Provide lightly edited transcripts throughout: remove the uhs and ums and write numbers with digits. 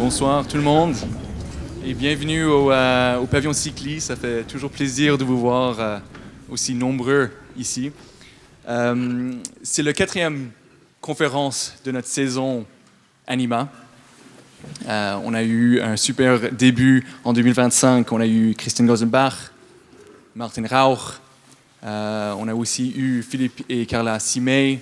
Bonsoir tout le monde et bienvenue au pavillon Cycli. Ça fait toujours plaisir de vous voir aussi nombreux ici. C'est la 4e conférence de notre saison Anima. On a eu un super début en 2025. On a eu Christine Gosenbach, Martin Rauch. On a aussi eu Philippe et Carla Simei.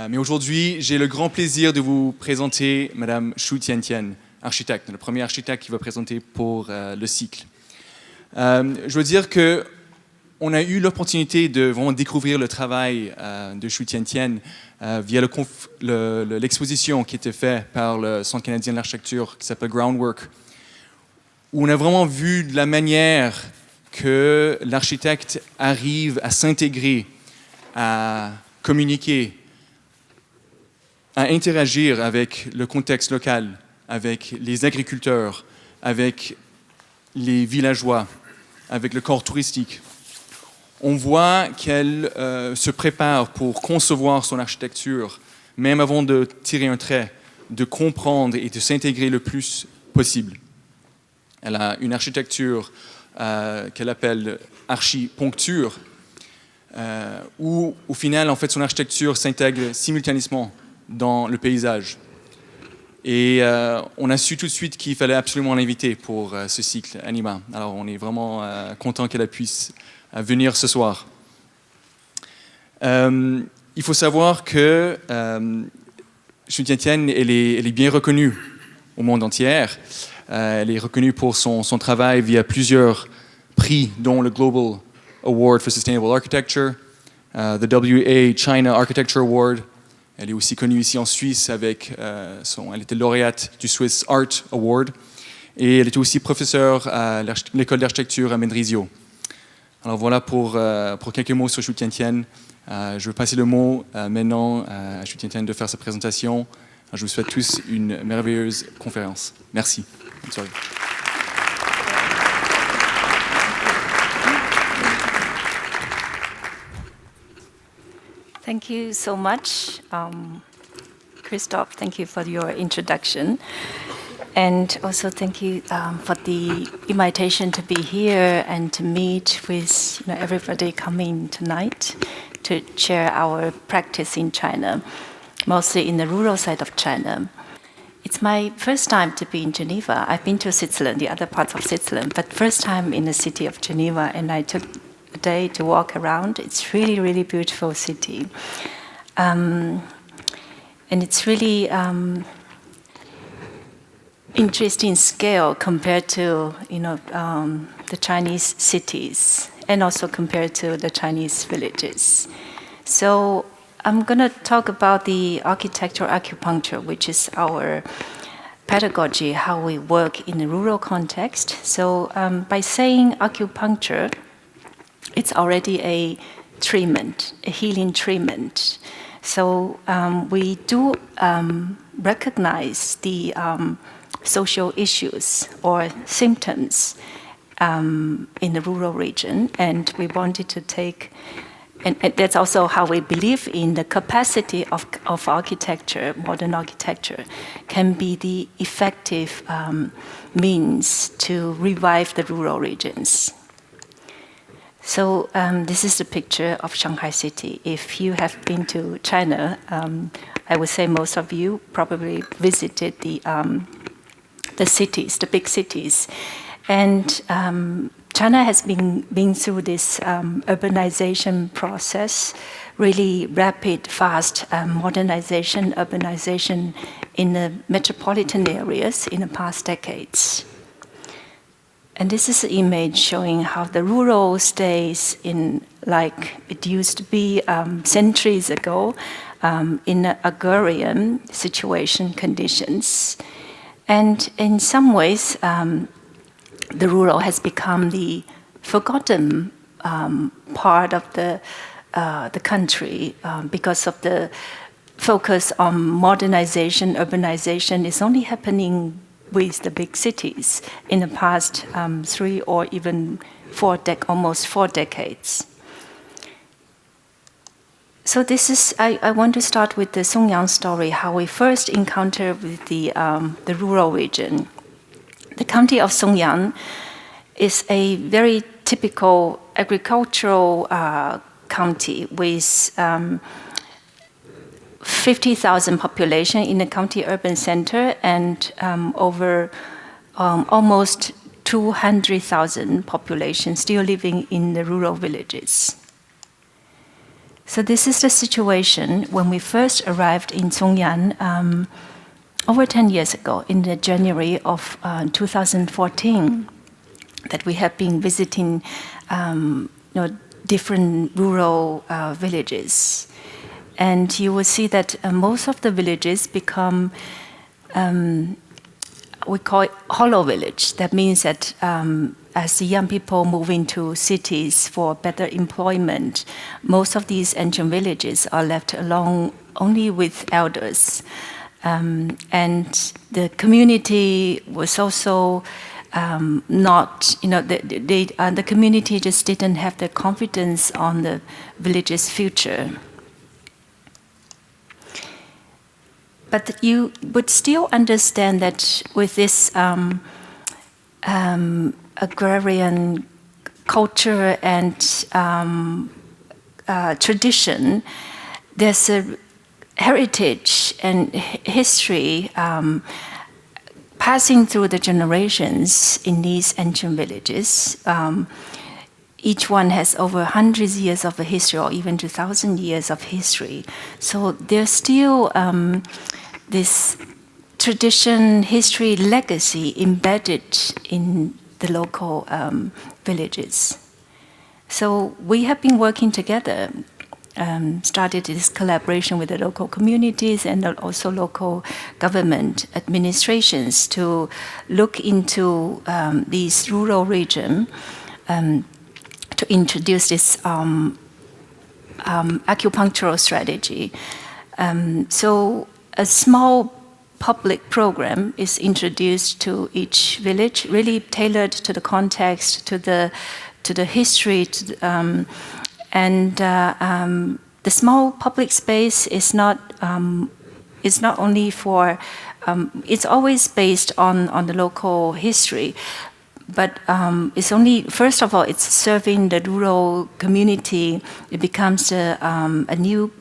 Mais aujourd'hui, j'ai le grand plaisir de vous présenter Madame Xu Tiantian, architecte, la première architecte qui va présenter pour le cycle. Je veux dire qu'on a eu l'opportunité de vraiment découvrir le travail de Xu Tiantian via l'exposition qui était faite par le Centre canadien de l'architecture qui s'appelle Groundwork, où on a vraiment vu de la manière que l'architecte arrive à s'intégrer, à communiquer, à interagir avec le contexte local, avec les agriculteurs, avec les villageois, avec le corps touristique. On voit qu'elle se prépare pour concevoir son architecture, même avant de tirer un trait, de comprendre et de s'intégrer le plus possible. Elle a une architecture qu'elle appelle archi-poncture, où au final, en fait, son architecture s'intègre simultanément dans le paysage. Et on a su tout de suite qu'il fallait absolument l'inviter pour ce cycle Anima. Alors on est vraiment content qu'elle puisse venir ce soir. Il faut savoir que Xu Tiantian, elle est bien reconnue au monde entier. Elle est reconnue pour son travail via plusieurs prix, dont le Global Award for Sustainable Architecture, the WA China Architecture Award. Elle est aussi connue ici en Suisse avec elle était lauréate du Swiss Art Award et elle était aussi professeure à l'école d'architecture à Mendrisio. Alors voilà pour quelques mots sur Xu Tiantian. Je vais passer le mot maintenant à Xu Tiantian de faire sa présentation. Je vous souhaite tous une merveilleuse conférence. Merci. Bonne soirée. Thank you so much, Christophe. Thank you for your introduction. And also thank you for the invitation to be here and to meet with everybody coming tonight to share our practice in China, mostly in the rural side of China. It's my first time to be in Geneva. I've been to Switzerland, the other parts of Switzerland, but first time in the city of Geneva, and I took a day to walk around. It's really, really beautiful city. And it's really interesting scale compared to the Chinese cities and also compared to the Chinese villages. So I'm going to talk about the architectural acupuncture, which is our pedagogy, how we work in a rural context. So by saying acupuncture, it's already a treatment, a healing treatment. So we do recognize the social issues or symptoms in the rural region, and we wanted to take, and that's also how we believe in the capacity of architecture, modern architecture, can be the effective means to revive the rural regions. So this is the picture of Shanghai city. If you have been to China, I would say most of you probably visited the cities, the big cities. And China has been through this urbanization process, really rapid, fast modernization, urbanization in the metropolitan areas in the past decades. And this is an image showing how the rural stays in, like it used to be centuries ago, in agrarian situation conditions. And in some ways, the rural has become the forgotten part of the country because of the focus on modernization, urbanization is only happening with the big cities in the past 3 or even almost 4 decades. So this is, I want to start with the Songyang story, how we first encountered with the rural region. The county of Songyang is a very typical agricultural county with 50,000 population in the county urban center and over almost 200,000 population still living in the rural villages. So this is the situation when we first arrived in Songyang over 10 years ago, in the January of 2014, that we have been visiting different rural villages. And you will see that most of the villages become, we call it hollow village. That means that as the young people move into cities for better employment, most of these ancient villages are left alone only with elders. And the community was also not, the community just didn't have the confidence on the village's future. But you would still understand that with this agrarian culture and tradition, there's a heritage and history passing through the generations in these ancient villages. Each one has over hundreds of years of a history, or even 2,000 years of history. So there's still this tradition, history, legacy embedded in the local villages. So we have been working together, started this collaboration with the local communities and also local government administrations to look into these rural regions to introduce this acupunctural strategy. So a small public program is introduced to each village, really tailored to the context, to the history, and the small public space is not only for. It's always based on the local history, but it's only, first of all, it's serving the rural community. It becomes a new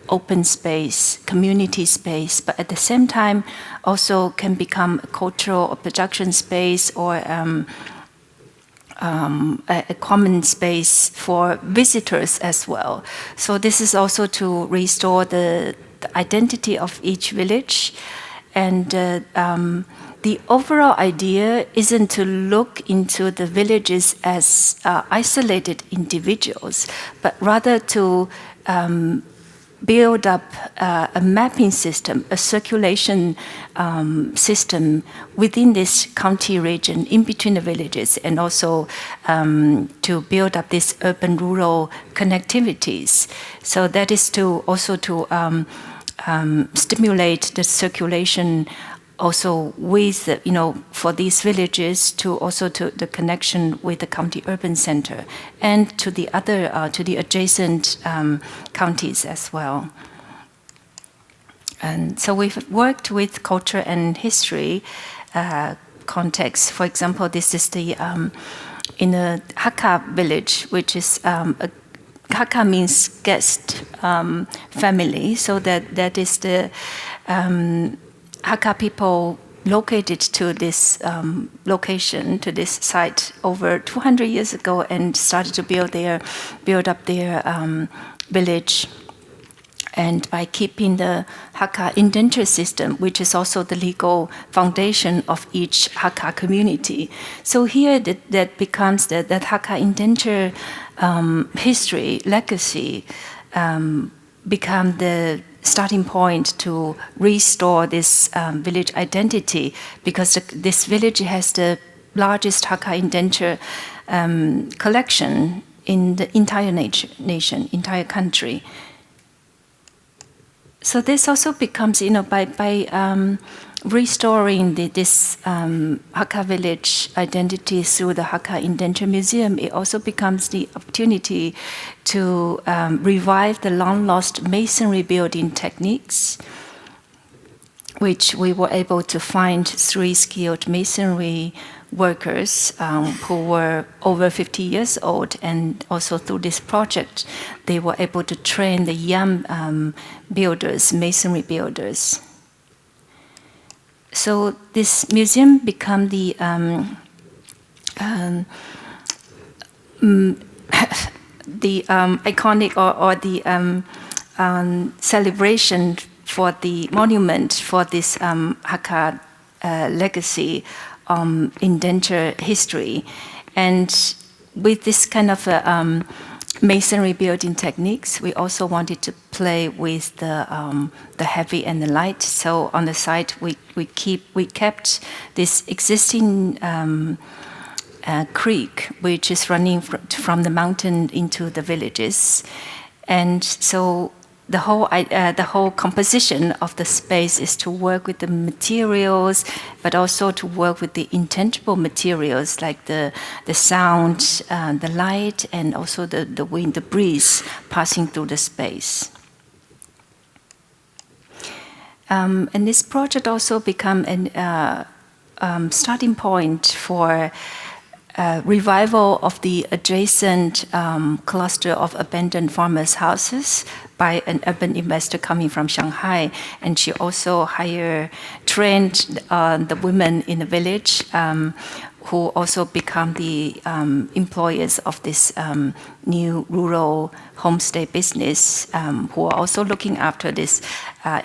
open space, community space, but at the same time also can become a cultural or production space or a common space for visitors as well. So this is also to restore the identity of each village. And the overall idea isn't to look into the villages as isolated individuals, but rather to build up a mapping system, a circulation system within this county region, in between the villages, and also to build up these urban-rural connectivities. So that is to also to stimulate the circulation also with, for these villages, to also to the connection with the county urban center and to the other, to the adjacent counties as well. And so we've worked with culture and history context. For example, this is the, in a Hakka village, which is Hakka means guest, family, so that is the Hakka people located to this location, to this site over 200 years ago, and started to build up their village. And by keeping the Hakka indenture system, which is also the legal foundation of each Hakka community. So here that becomes that Hakka indenture history, legacy, become the starting point to restore this village identity, because this village has the largest Hakka indenture collection in the entire nation, entire country. So this also becomes, by restoring this Hakka village identity through the Hakka Indenture Museum, it also becomes the opportunity to revive the long-lost masonry building techniques, which we were able to find 3 skilled masonry workers who were over 50 years old, and also through this project, they were able to train the young builders, masonry builders. So this museum became the iconic or the celebration for the monument for this Hakka legacy indenture history. And with this kind of masonry building techniques, we also wanted to play with the heavy and the light. So on the site, we kept this existing creek, which is running from the mountain into the villages, and so the whole composition of the space is to work with the materials, but also to work with the intangible materials like the sound, the light, and also the wind, the breeze passing through the space. And this project also became a starting point for revival of the adjacent cluster of abandoned farmers' houses by an urban investor coming from Shanghai. And she also trained the women in the village who also become the employers of this new rural homestay business, who are also looking after this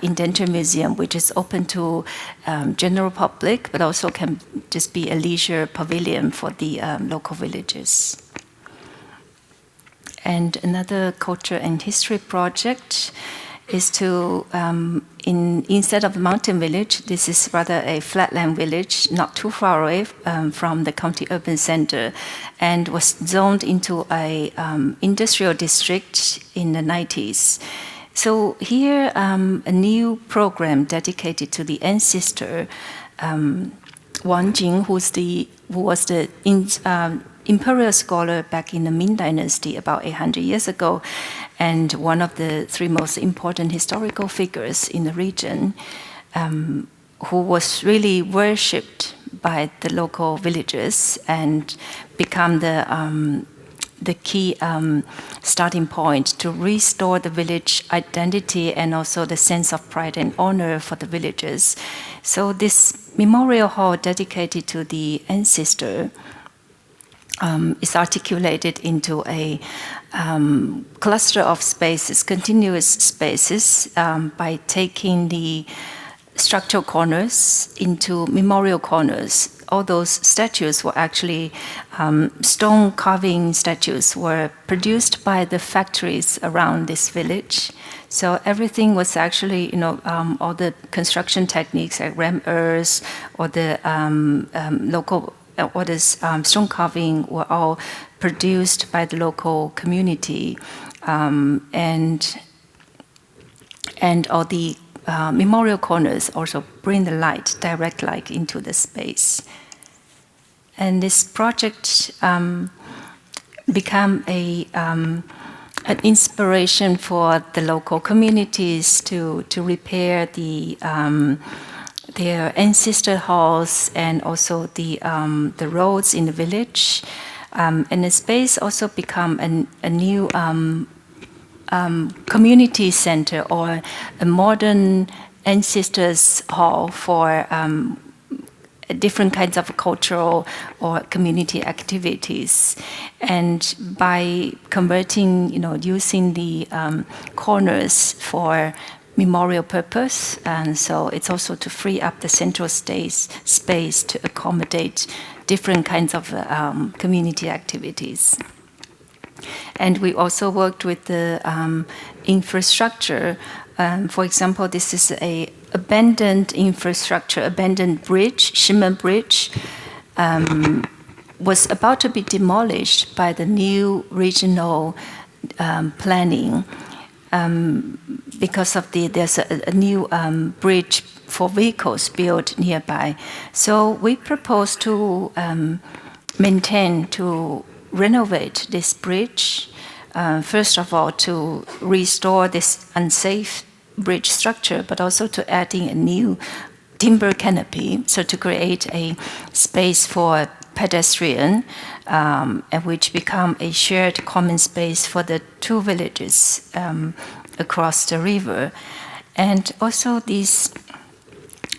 indenture museum, which is open to general public, but also can just be a leisure pavilion for the local villagers. And another culture and history project is to, instead of a mountain village, this is rather a flatland village, not too far away from the county urban center, and was zoned into a industrial district in the 90s. So here, a new program dedicated to the ancestor, Wang Jing, who was the imperial scholar back in the Ming Dynasty about 800 years ago, and one of the 3 most important historical figures in the region, who was really worshipped by the local villagers and become the key starting point to restore the village identity and also the sense of pride and honor for the villagers. So this memorial hall dedicated to the ancestor is articulated into a cluster of spaces, continuous spaces, by taking the structural corners into memorial corners. All those statues were actually stone carving statues were produced by the factories around this village. So everything was actually, all the construction techniques like ram earth or the local or this stone carving were all produced by the local community, and all the memorial corners also bring the light, direct light, into the space. And this project became an inspiration for the local communities to repair their ancestor halls and also the roads in the village, and the space also become a new community center or a modern ancestors hall for different kinds of cultural or community activities. And by converting, using the corners for memorial purpose, and so it's also to free up the central space to accommodate different kinds of community activities. And we also worked with the infrastructure. For example, this is a abandoned infrastructure, abandoned bridge, Shimen Bridge, was about to be demolished by the new regional planning. Because of there's a new bridge for vehicles built nearby. So we propose to renovate this bridge. First of all, to restore this unsafe bridge structure, but also to adding a new timber canopy, so to create a space for pedestrian, and which become a shared common space for the two villages across the river. And also these,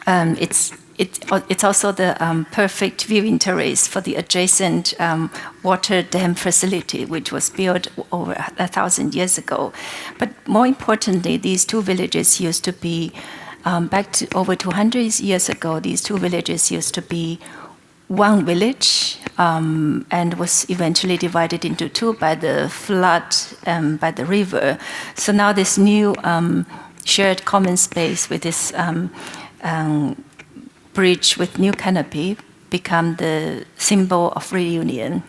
it's also the perfect viewing terrace for the adjacent water dam facility, which was built over 1,000 years ago. But more importantly, these two villages used to be, back to over 200 years ago, these two villages used to be one village, and was eventually divided into two by the flood, by the river. So now this new shared common space with this bridge with new canopy become the symbol of reunion.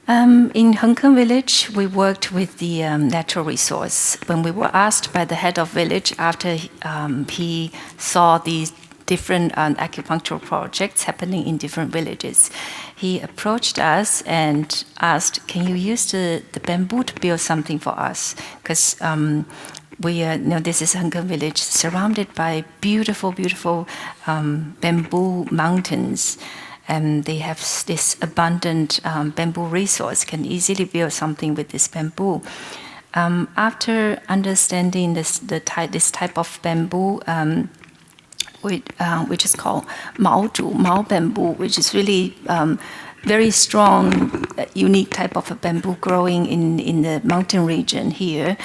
In Hong Kong village, we worked with the natural resource. When we were asked by the head of village after he saw these different acupuncture projects happening in different villages, he approached us and asked, can you use the bamboo to build something for us? Because this is Hong Kong village surrounded by beautiful, beautiful bamboo mountains. And they have this abundant bamboo resource, can easily build something with this bamboo. After understanding this type of bamboo, which is called Mao bamboo, which is really very strong, unique type of a bamboo growing in the mountain region here,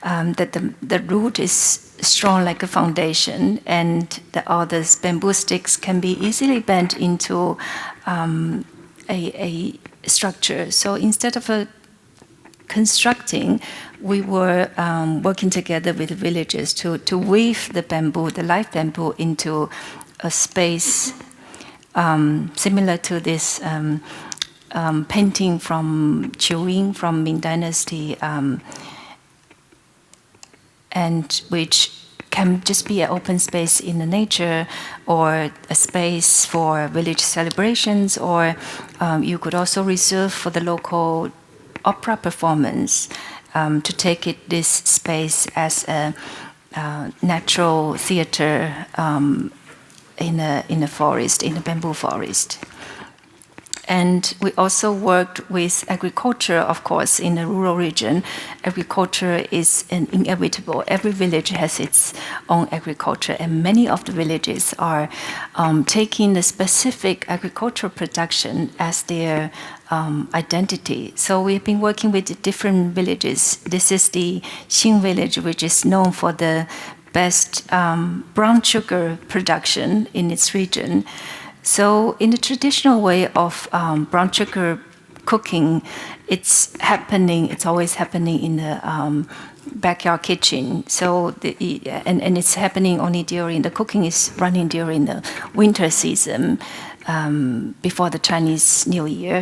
that the root is strong like a foundation, and all these bamboo sticks can be easily bent into a structure. So instead of constructing, we were working together with the villagers to weave the bamboo, the live bamboo, into a space similar to this painting from Chiu from Ming Dynasty, and which can just be an open space in the nature, or a space for village celebrations, or you could also reserve for the local opera performance, to take this space as a natural theater in a forest, in a bamboo forest. And we also worked with agriculture, of course, in the rural region. Agriculture is inevitable. Every village has its own agriculture, and many of the villages are taking the specific agricultural production as their identity. So we've been working with the different villages. This is the Xin village, which is known for the best brown sugar production in its region. So in the traditional way of brown sugar cooking, it's always happening in the backyard kitchen. So and it's happening only the cooking is running during the winter season, before the Chinese New Year,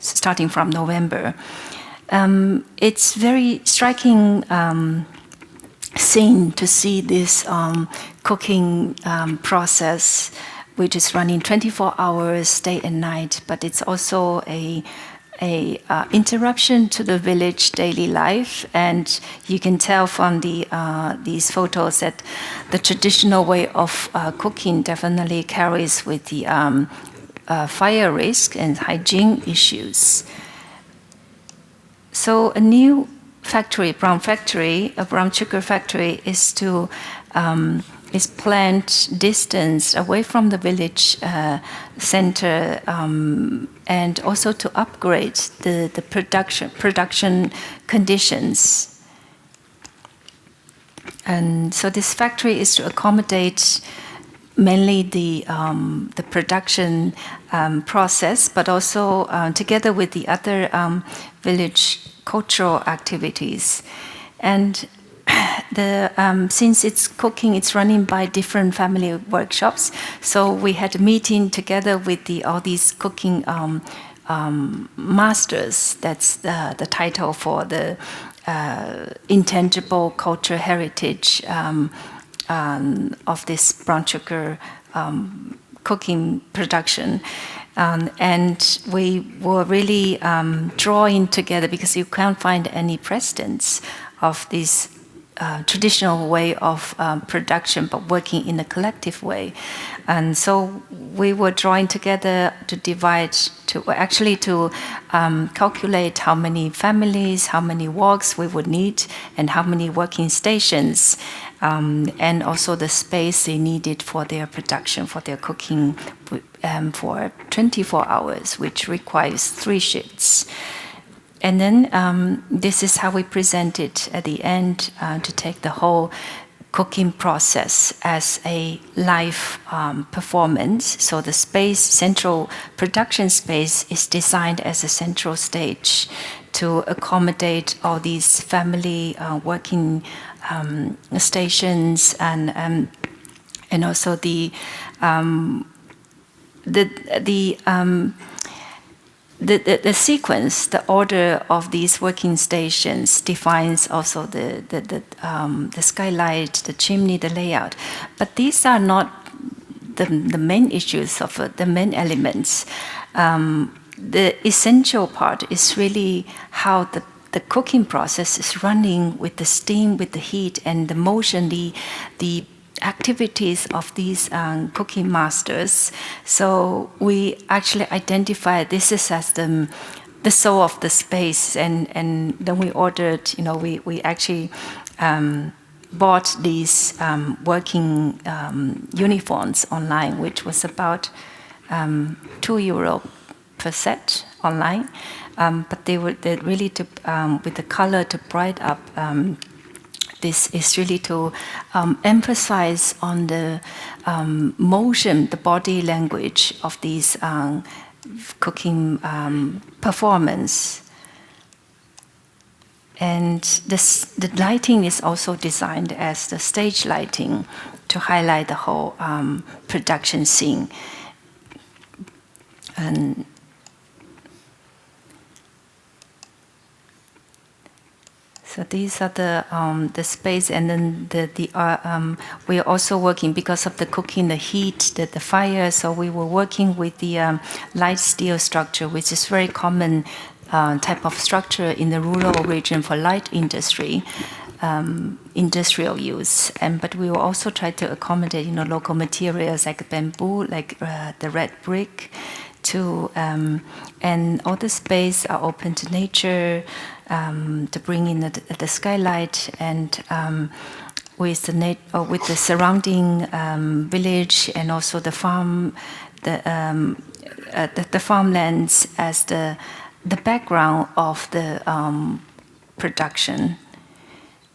starting from November. It's very striking scene to see this cooking process, which is running 24 hours, day and night. But it's also a interruption to the village daily life, and you can tell from these photos that the traditional way of cooking definitely carries with the fire risk and hygiene issues. So a new factory, a brown sugar factory, is planned distance away from the village center, and also to upgrade the production conditions. And so this factory is to accommodate mainly the production process, but also together with the other village cultural activities. And since it's cooking, it's running by different family workshops. So we had a meeting together with all these cooking masters. That's the title for the intangible cultural heritage of this brown sugar cooking production. And we were really drawing together, because you can't find any precedents of this traditional way of production, but working in a collective way. And so we were drawing together to calculate how many families, how many walks we would need, and how many working stations, and also the space they needed for their production, for their cooking, for 24 hours, which requires 3 shifts. And then this is how we present it at the end, to take the whole cooking process as a live performance. So the space, central production space, is designed as a central stage to accommodate all these family working stations, and also the sequence, the order of these working stations defines also the skylight, the chimney, the layout. But these are not the main issues of the main elements. The essential part is really how the cooking process is running with the steam, with the heat, and the motion, the activities of these cooking masters. So we actually identify this is as the soul of the space, and then we ordered, we actually bought these working uniforms online, which was about €2 per set online, but they really to with the color to bright up. This is really to emphasize on the motion, the body language of these cooking performance. And the lighting is also designed as the stage lighting to highlight the whole production scene. And so these are the space, and then we are also working, because of the cooking, the heat, the fire. So we were working with the light steel structure, which is very common type of structure in the rural region for light industry, industrial use. But we will also try to accommodate, local materials like bamboo, like the red brick, and all the space are open to nature. To bring in the skylight, and with the surrounding village, and also the farm, the farmlands as the background of the production.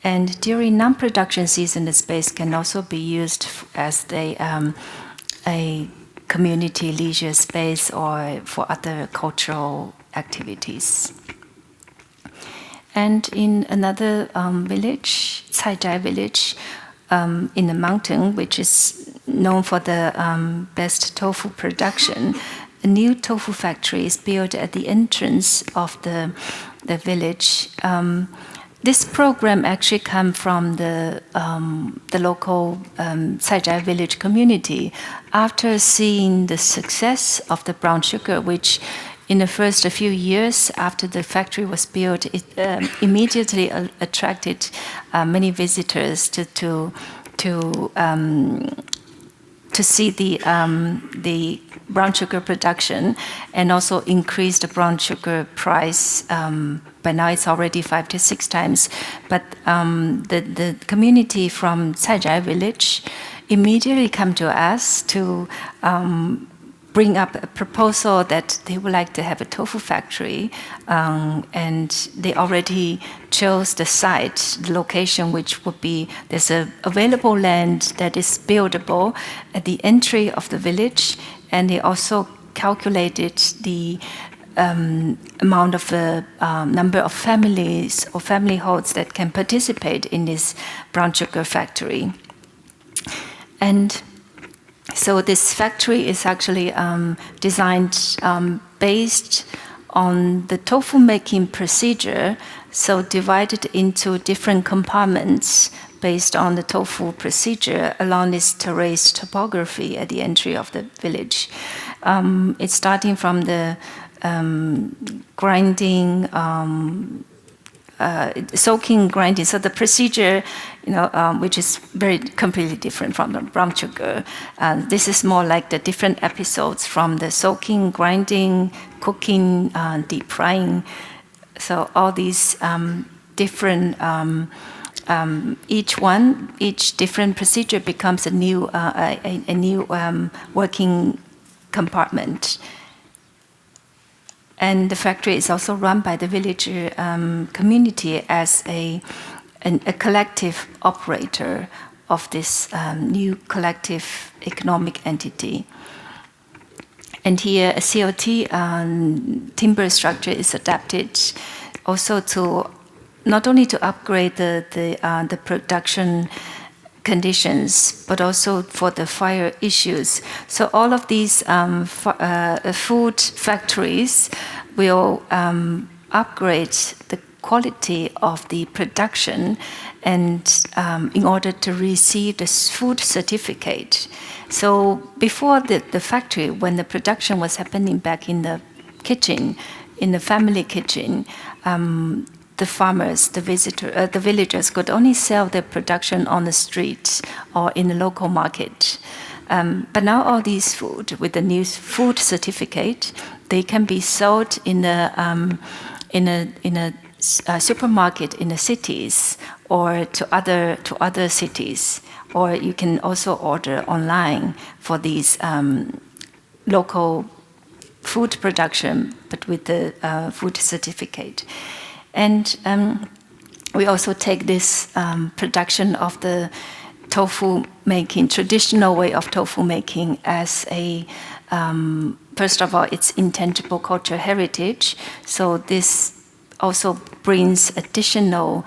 And during non-production season, the space can also be used as a community leisure space or for other cultural activities. And in another village, Caizhai village, in the mountain, which is known for the best tofu production, a new tofu factory is built at the entrance of the village. This program actually came from the local Caizhai village community after seeing the success of the brown sugar, which in the first few years after the factory was built, it immediately attracted many visitors to see the brown sugar production, and also increase the brown sugar price. By now it's already 5 to 6 times. But the community from Caizhai village immediately come to us to bring up a proposal that they would like to have a tofu factory, and they already chose the site, the location, which would be, there's a available land that is buildable at the entry of the village, and they also calculated the amount of the number of families or family holds that can participate in this brown sugar factory. And so this factory is actually designed based on the tofu making procedure, so divided into different compartments based on the tofu procedure along this terrace topography at the entry of the village. It's starting from the grinding, soaking, grinding. So the procedure, which is very completely different from the brown sugar. This is more like the different episodes from the soaking, grinding, cooking, deep frying. So all these different, each different procedure becomes a new working compartment. And the factory is also run by the villager community as a collective operator of this new collective economic entity. And here a COT timber structure is adapted also to not only to upgrade the production conditions, but also for the fire issues. So all of these food factories will upgrade the quality of the production, and in order to receive the food certificate. So before the factory, when the production was happening back in the kitchen, in the family kitchen, the farmers, the villagers could only sell their production on the street or in the local market. But now all these food, with the new food certificate, they can be sold in a supermarket in the cities or to other cities, or you can also order online for these local food production, but with the food certificate. And we also take this production of the tofu making, traditional way of tofu making, as a first of all, it's intangible cultural heritage. So this also brings additional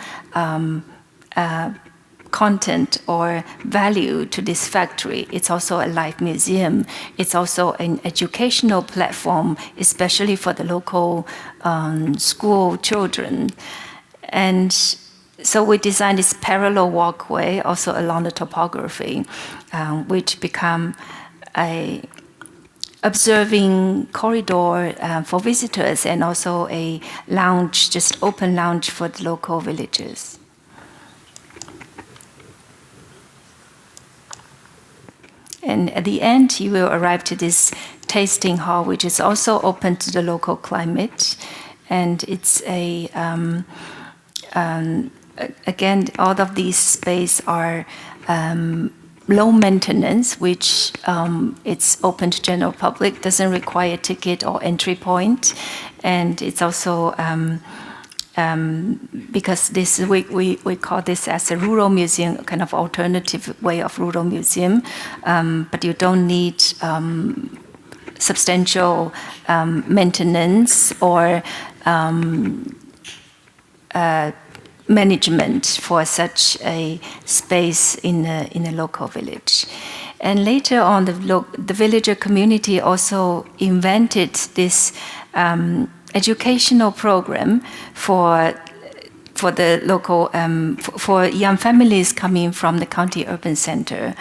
content or value to this factory. It's also a live museum. It's also an educational platform, especially for the local school children. And so we designed this parallel walkway also along the topography, which become a observing corridor for visitors, and also a lounge, just open lounge for the local villagers. And at the end, you will arrive to this tasting hall, which is also open to the local climate. And it's again, all of these spaces are low maintenance, which it's open to general public, doesn't require ticket or entry point. And it's also, because this we call this as a rural museum, kind of alternative way of rural museum, but you don't need substantial maintenance or management for such a space in a local village. And later on, the villager community also invented this educational program for the local for young families coming from the county urban center.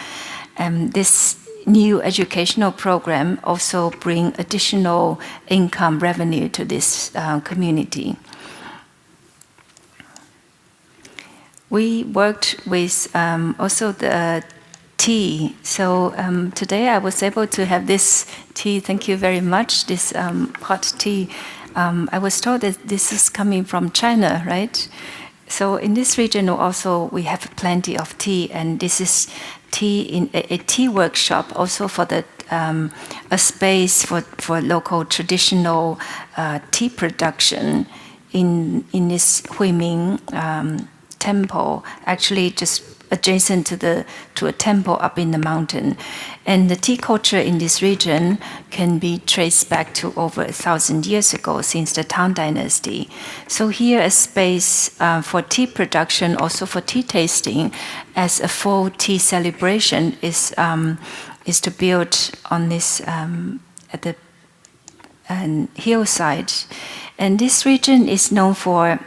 This new educational program also bring additional income revenue to this community. We worked with also the tea. So today I was able to have this tea. Thank you very much. This hot tea. I was told that this is coming from China, right? So in this region also we have plenty of tea, and this is tea in a tea workshop also for the a space for local traditional tea production in this Huiming temple, actually just adjacent to a temple up in the mountain. And the tea culture in this region can be traced back to over 1,000 years ago, since the Tang Dynasty. So here a space for tea production, also for tea tasting, as a full tea celebration is to build on this at the and hillside. And this region is known for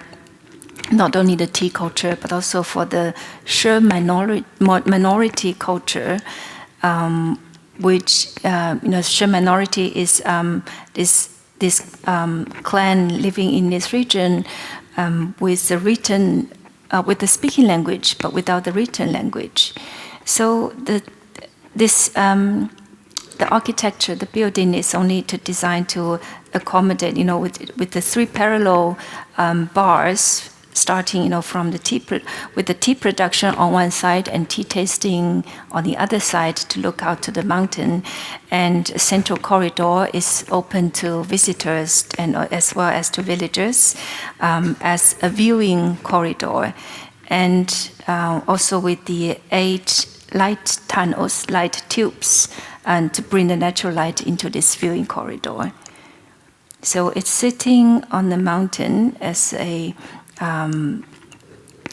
not only the tea culture, but also for the She minority culture, which She minority is this clan living in this region with the written, with the speaking language, but without the written language. So the architecture, the building is only designed to accommodate, with the three parallel bars, starting, from with the tea production on one side and tea tasting on the other side to look out to the mountain. And a central corridor is open to visitors and as well as to villagers as a viewing corridor. And also with the 8 light tunnels, light tubes, and to bring the natural light into this viewing corridor. So it's sitting on the mountain as a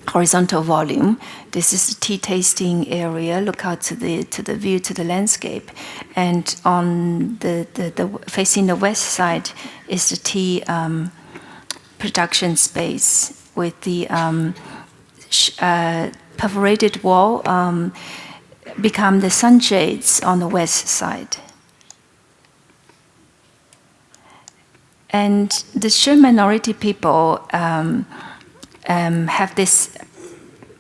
horizontal volume. This is the tea tasting area. Look out to the view, to the landscape, and on the facing the west side is the tea production space with the perforated wall become the sunshades on the west side. And the She minority people have this,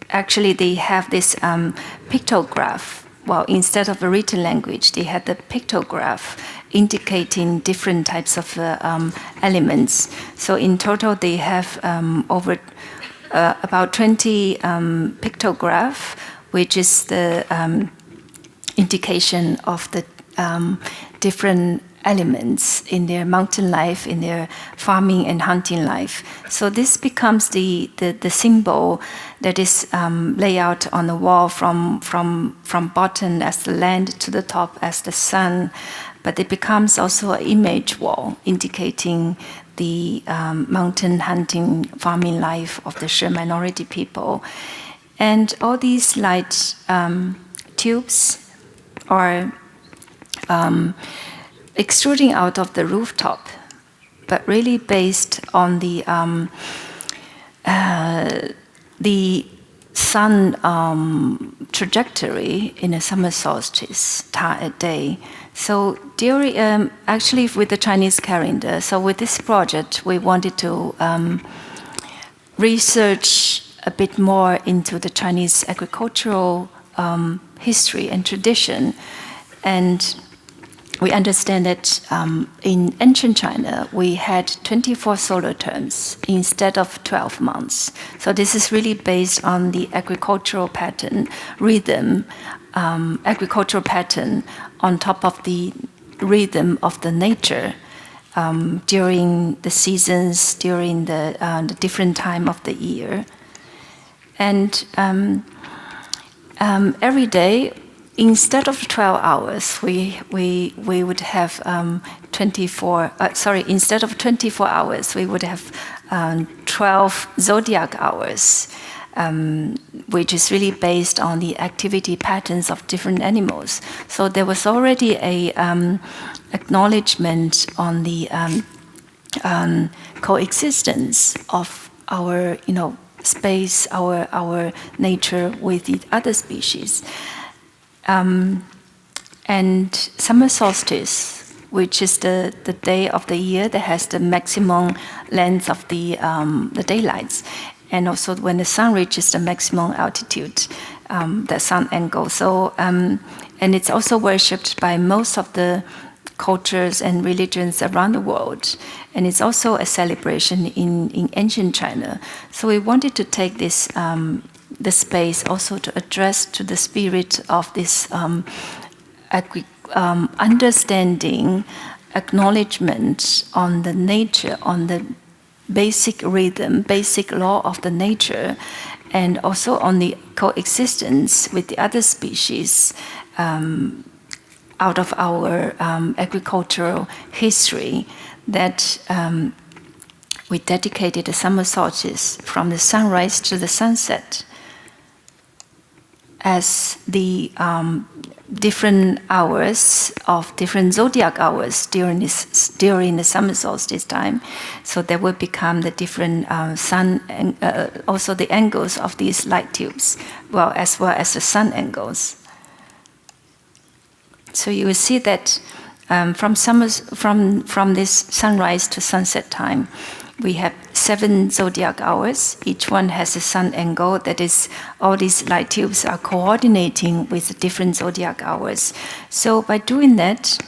actually they have this pictograph. Well, instead of a written language, they had the pictograph indicating different types of elements. So in total, they have over about 20 pictograph, which is the indication of the different elements in their mountain life, in their farming and hunting life. So this becomes the symbol that is laid out on the wall from bottom as the land to the top as the sun. But it becomes also an image wall indicating the mountain hunting, farming life of the She minority people. And all these light tubes are extruding out of the rooftop, but really based on the sun trajectory in a summer solstice day. So during, actually with the Chinese calendar, so with this project, we wanted to research a bit more into the Chinese agricultural history and tradition. And we understand that in ancient China, we had 24 solar terms instead of 12 months. So this is really based on the agricultural pattern, rhythm, agricultural pattern on top of the rhythm of the nature during the seasons, during the different time of the year. And every day, instead of 12 hours, we would have 24. Instead of 24 hours, we would have 12 zodiac hours, which is really based on the activity patterns of different animals. So there was already a acknowledgement on the coexistence of our, space, our nature with the other species. And summer solstice, which is the day of the year that has the maximum length of the daylights, and also when the sun reaches the maximum altitude, the sun angle. So, and it's also worshipped by most of the cultures and religions around the world, and it's also a celebration in ancient China. So we wanted to take this. The space also to address to the spirit of this understanding, acknowledgement on the nature, on the basic rhythm, basic law of the nature, and also on the coexistence with the other species out of our agricultural history that we dedicated the summer solstice from the sunrise to the sunset. as the different hours of different zodiac hours during the summer solstice time. So that will become the different sun and also the angles of these light tubes, as well as the sun angles. So you will see that from this sunrise to sunset time, we have 7 zodiac hours. Each one has a sun angle. That is, all these light tubes are coordinating with different zodiac hours. So by doing that,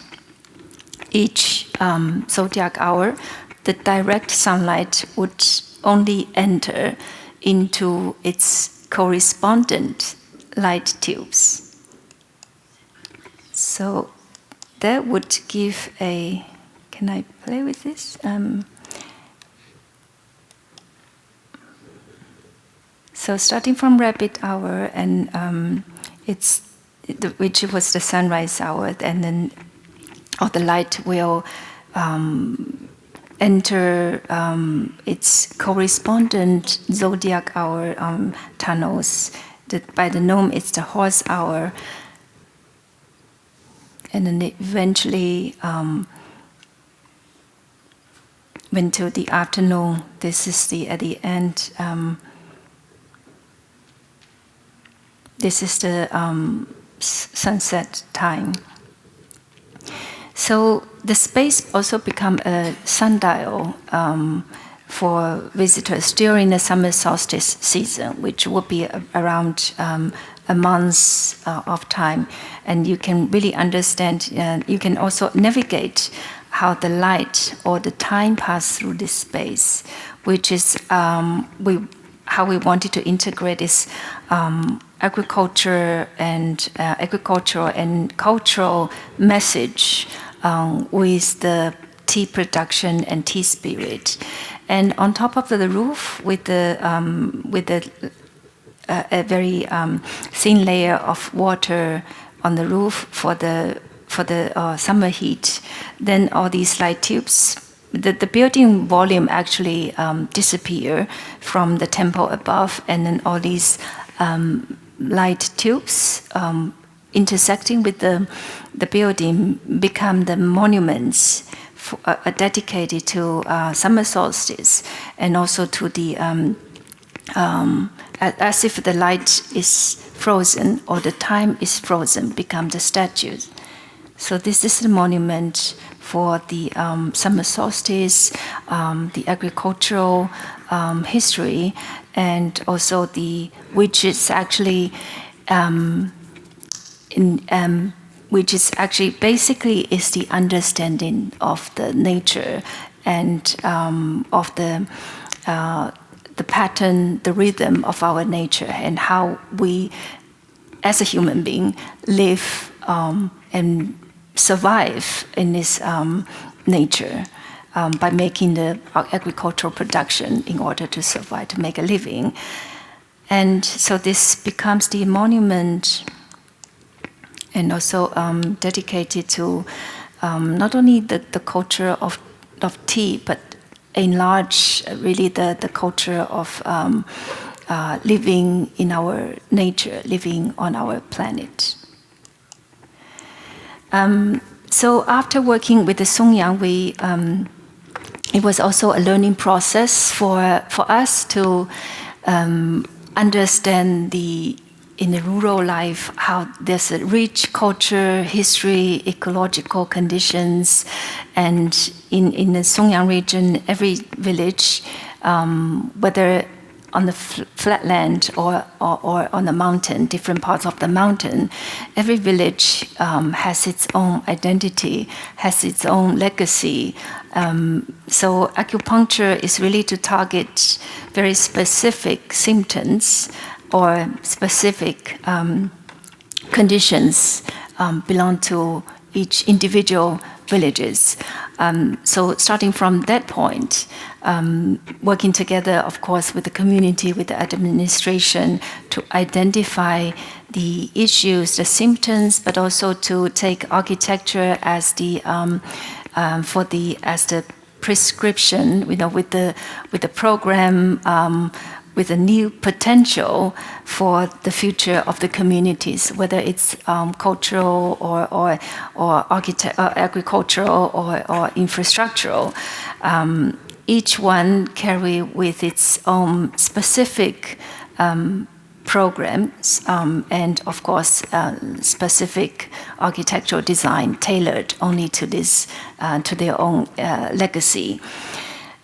each zodiac hour, the direct sunlight would only enter into its correspondent light tubes. So that would give a... Can I play with this? So starting from rabbit hour, and which was the sunrise hour, and then all the light will enter its correspondent zodiac hour tunnels. By the nome, it's the horse hour, and then eventually went to the afternoon. This is at the end. This is the sunset time. So the space also become a sundial for visitors during the summer solstice season, which will be around a month of time. And you can really understand, you can also navigate how the light or the time pass through this space, which is how we wanted to integrate this agricultural and cultural message with the tea production and tea spirit. And on top of the roof, with a very thin layer of water on the roof for the summer heat, then all these light tubes. The building volume actually disappear from the temple above, and then all these light tubes intersecting with the building become the monuments dedicated to summer solstice, and also to the as if the light is frozen or the time is frozen, become the statues. So this is the monument for the summer solstice, the agricultural history, and also which is actually basically is the understanding of the nature and of the pattern, the rhythm of our nature, and how we, as a human being, live and survive in this nature by making the agricultural production in order to survive, to make a living. And so this becomes the monument, and also dedicated to not only the culture of tea, but enlarge really the culture of living in our nature, living on our planet. So after working with the Songyang, it was also a learning process for us to understand in the rural life how there's a rich culture, history, ecological conditions, and in the Songyang region, every village, whether on the flatland or on the mountain, different parts of the mountain, every village has its own identity, has its own legacy. So acupuncture is really to target very specific symptoms or specific conditions belong to each individual villages. So starting from that point, working together, of course, with the community, with the administration, to identify the issues, the symptoms, but also to take architecture as the prescription, with the program, with a new potential for the future of the communities, whether it's cultural or agricultural or infrastructural. Each one carry with its own specific programs and, of course, specific architectural design tailored only to this, to their own legacy.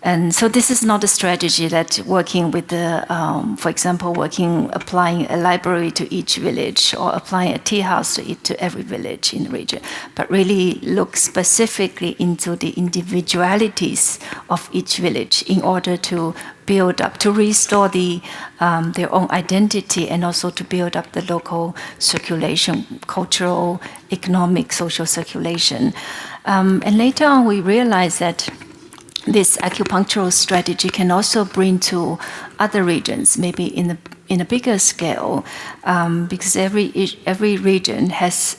And so this is not a strategy that working with the, for example, applying a library to each village or applying a tea house to every village in the region, but really look specifically into the individualities of each village in order to build up, to restore their own identity and also to build up the local circulation, cultural, economic, social circulation. And later on we realized that this acupunctural strategy can also bring to other regions, maybe in a bigger scale, because every region has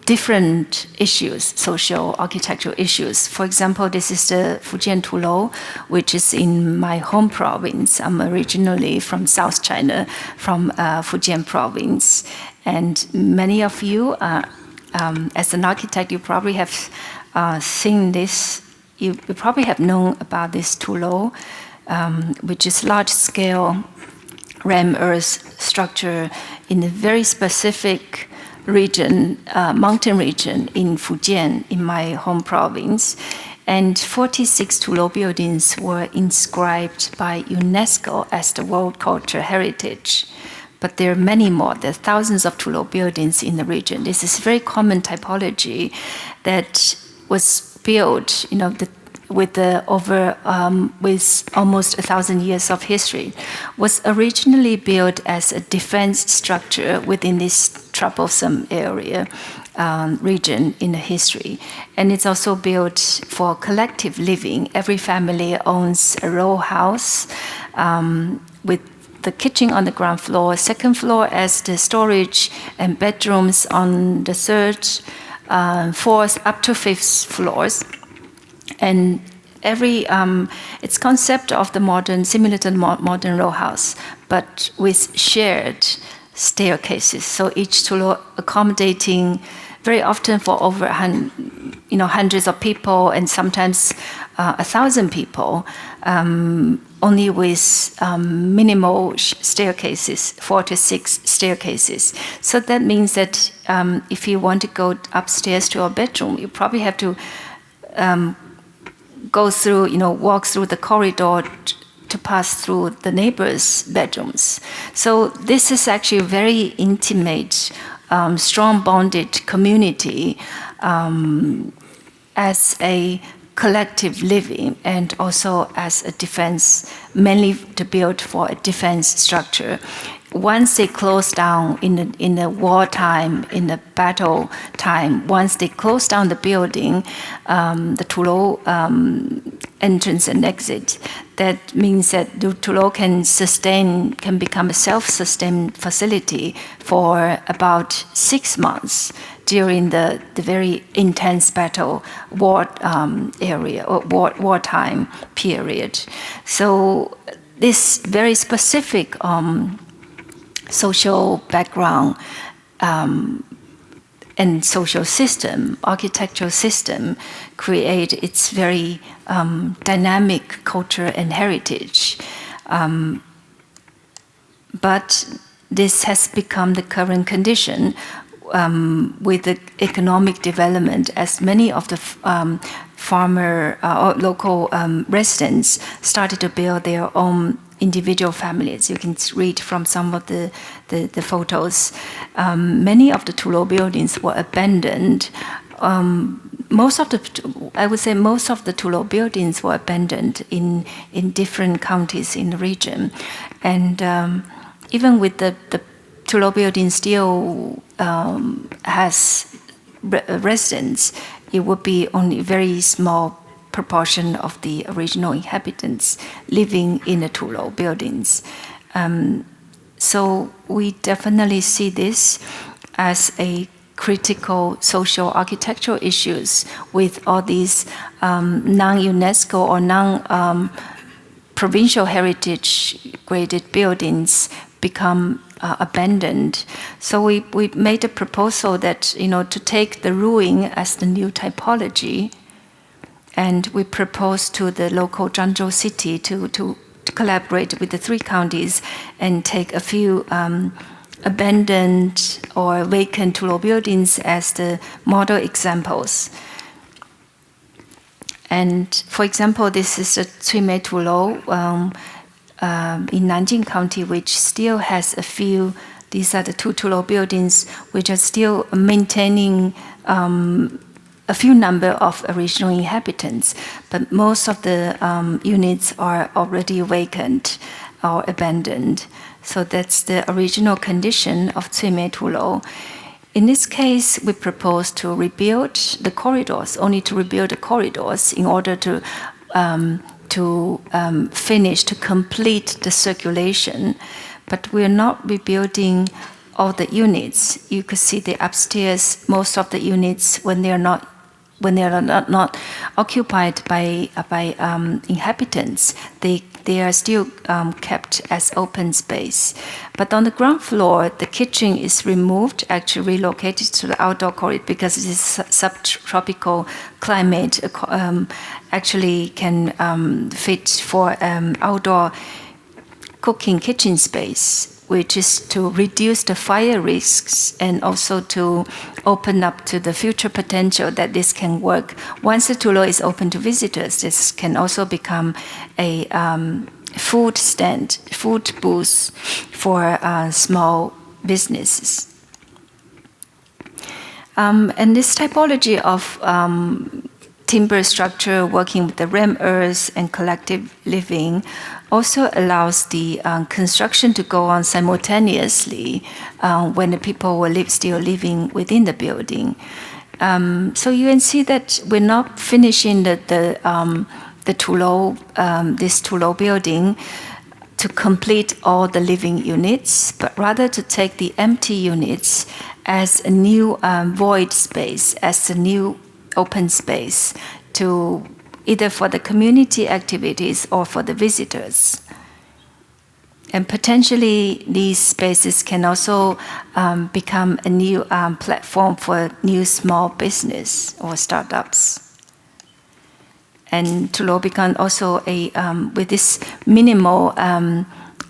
different issues, social, architectural issues. For example, this is the Fujian Tulou, which is in my home province. I'm originally from South China, from Fujian province, and many of you, as an architect, you probably have seen this. You probably have known about this Tulou, which is large-scale ram earth structure in a very specific region, mountain region in Fujian, in my home province. And 46 Tulou buildings were inscribed by UNESCO as the World Cultural Heritage. But there are many more. There are thousands of Tulou buildings in the region. This is very common typology that was built, with almost 1,000 years of history, was originally built as a defense structure within this troublesome area, region in the history. And it's also built for collective living. Every family owns a row house with the kitchen on the ground floor, second floor as the storage, and bedrooms on the third, fourth, up to fifth floors. And its concept of the modern, similar to the modern row house, but with shared staircases. So each Tulou accommodating very often for over hundreds of people and sometimes 1,000 people, only with minimal staircases, 4 to 6 staircases. So that means that if you want to go upstairs to your bedroom, you probably have to walk through the corridor to pass through the neighbors' bedrooms. So this is actually a very intimate, strong bonded community as a collective living and also as a defense, mainly to build for a defense structure. Once they close down in the wartime, in the battle time, once they close down the building, the Tulou entrance and exit, that means that the Tulou can become a self-sustained facility for about 6 months during the very intense battle wartime period. So this very specific social background and social system, architectural system, create its very dynamic culture and heritage. But this has become the current condition with the economic development, as many of the farmer or local residents started to build their own individual families. You can read from some of the photos. Many of the Tulou buildings were abandoned. Most of the Tulou buildings were abandoned in different counties in the region. And even with the Tulou building still has residents, it would be only a very small proportion of the original inhabitants living in the Tulou buildings. So we definitely see this as a critical social architectural issues with all these non-UNESCO or provincial heritage graded buildings become abandoned. So we made a proposal that, to take the ruin as the new typology, and we proposed to the local Zhangzhou city to collaborate with the 3 counties and take a few abandoned or vacant Tulou buildings as the model examples. And for example, this is the Cuimei Tulou in Nanjing County, which still has a few. These are the 2 Tulou buildings which are still maintaining a few number of original inhabitants, but most of the units are already vacant or abandoned. So that's the original condition of Cuimei Tulou. In this case, we propose to rebuild the corridors, only to rebuild the corridors in order to finish, to complete the circulation. But we're not rebuilding all the units. You could see the upstairs, most of the units, when they are not occupied by inhabitants, they are still kept as open space. But on the ground floor, the kitchen is removed, actually relocated to the outdoor corridor, because it is subtropical climate, actually can fit for outdoor cooking kitchen space, which is to reduce the fire risks and also to open up to the future potential that this can work. Once the Tulou is open to visitors, this can also become a food stand, food booth for small businesses. And this typology of timber structure, working with the ram earth and collective living, also allows the construction to go on simultaneously when the people were still living within the building. So you can see that we're not finishing the Tulou, this Tulou building to complete all the living units, but rather to take the empty units as a new void space, as a new open space to either for the community activities or for the visitors. And potentially these spaces can also become a new platform for new small business or startups. And Tulou become also with this minimal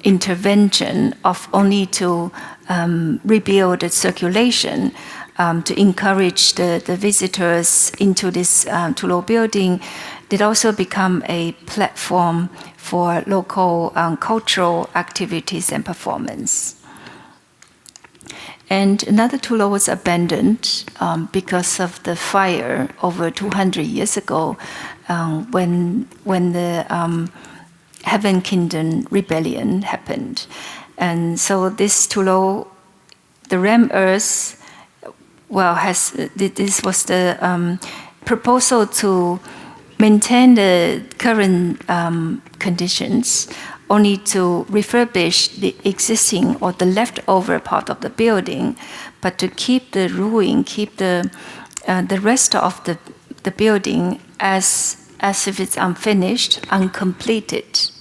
intervention of only to rebuild the circulation, to encourage the visitors into this Tulou building, did also become a platform for local cultural activities and performance. And another Tulou was abandoned because of the fire over 200 years ago, when the Heaven Kingdom rebellion happened. And so this Tulou, the ram earth, this was the proposal to maintain the current conditions, only to refurbish the existing or the leftover part of the building, but to keep the ruin, keep the rest of the building as if it's unfinished, uncompleted.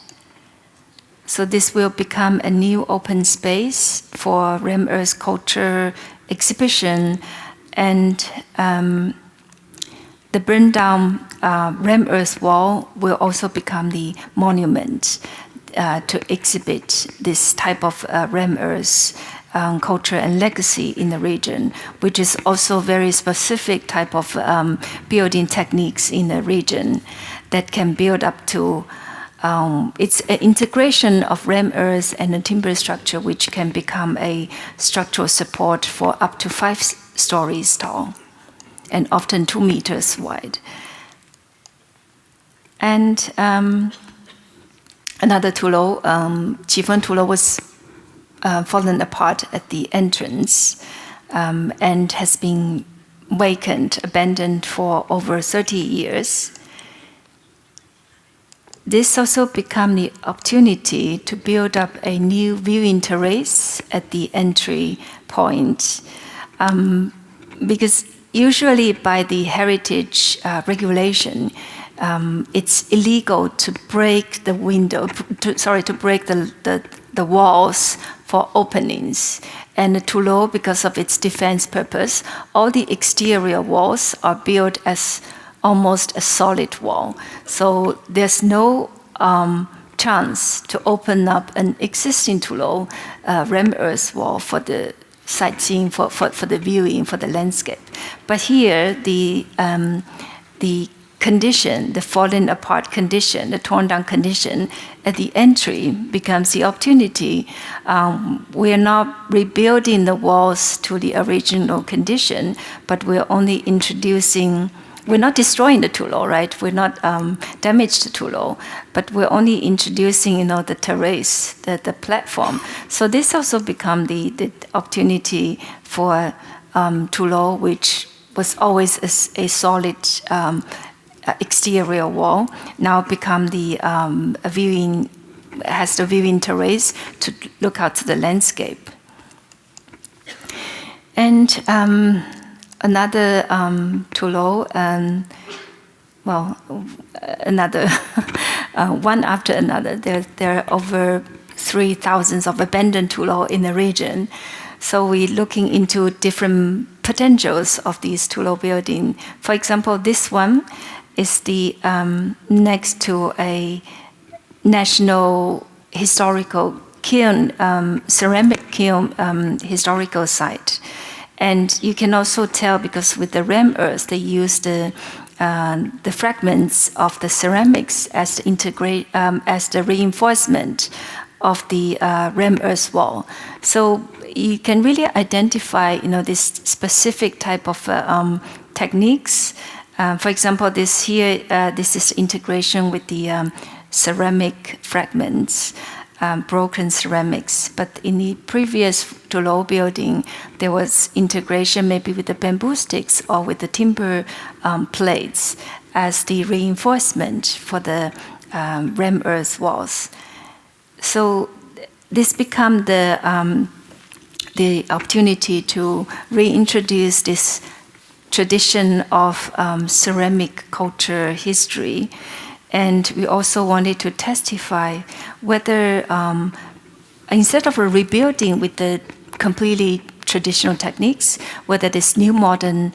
So this will become a new open space for ram earth culture exhibition, and the burned down ram earth wall will also become the monument to exhibit this type of ram earth culture and legacy in the region, which is also very specific type of building techniques in the region that can build up to it's an integration of ram earth and a timber structure, which can become a structural support for up to 5 stories tall and often 2 meters wide. And another Tulou, Qifeng Tulou, was fallen apart at the entrance and has been vacant, abandoned for over 30 years. This also became the opportunity to build up a new viewing terrace at the entry point, because usually by the heritage regulation, it's illegal to break the window, to break the walls for openings. And the Tulou, because of its defense purpose, all the exterior walls are built as almost a solid wall. So there's no chance to open up an existing Tulou ram earth wall for the sightseeing, for the viewing, for the landscape. But here, the condition, the fallen apart condition, the torn down condition at the entry becomes the opportunity. We're not rebuilding the walls to the original condition, but we're only introducing. We're not destroying the Tulou, right? We're not damaged the Tulou, but we're only introducing, the terrace, the platform. So this also become the opportunity for Tulou, which was always a solid exterior wall, now become the viewing terrace to look out to the landscape. And another Tulou, another one after another. There are over 3,000 of abandoned Tulou in the region. So we're looking into different potentials of these Tulou building. For example, this one is the next to a national historical kiln, ceramic kiln historical site. And you can also tell, because with the ram earth, they use the fragments of the ceramics as the reinforcement of the ram earth wall. So you can really identify, this specific type of techniques. For example, this is integration with the ceramic fragments. Broken ceramics, but in the previous Tulou building, there was integration maybe with the bamboo sticks or with the timber plates as the reinforcement for the ram earth walls. So this became the opportunity to reintroduce this tradition of ceramic culture history. And we also wanted to testify whether, instead of rebuilding with the completely traditional techniques, whether this new modern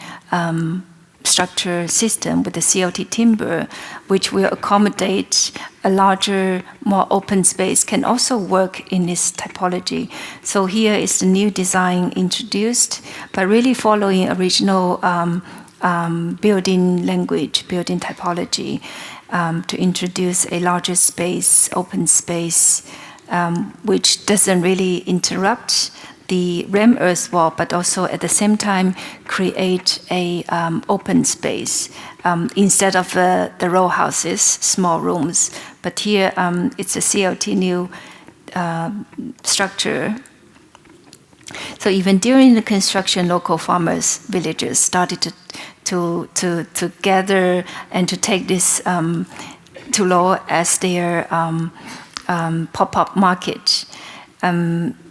structure system with the CLT timber, which will accommodate a larger, more open space, can also work in this typology. So here is the new design introduced, but really following original building language, building typology. To introduce a larger space, open space, which doesn't really interrupt the ram earth wall, but also at the same time create a open space instead of the row houses, small rooms. But here it's a CLT new structure. So even during the construction, local farmers, villagers started to gather and to take this Tulou as their pop-up market.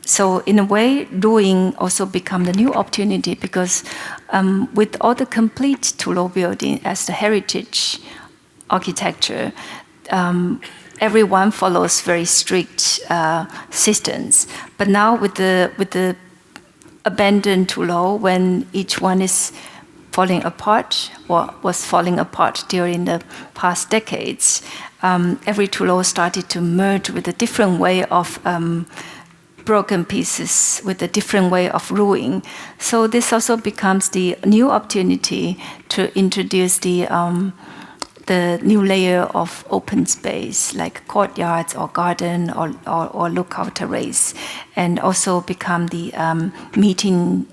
So in a way, Ruing also become the new opportunity because with all the complete Tulou building as the heritage architecture, everyone follows very strict systems. But now with the abandoned Tulou, when each one is falling apart or was falling apart during the past decades, every Tulou started to merge with a different way of broken pieces, with a different way of ruining. So this also becomes the new opportunity to introduce the new layer of open space, like courtyards or garden or lookout terrace, and also become the meeting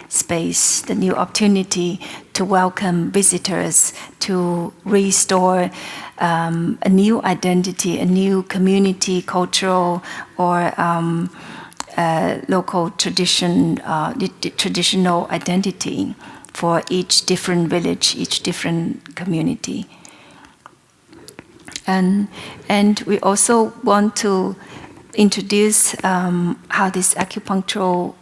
space, the new opportunity to welcome visitors, to restore a new identity, a new community, cultural or local tradition, traditional identity for each different village, each different community. And we also want to introduce how this acupunctural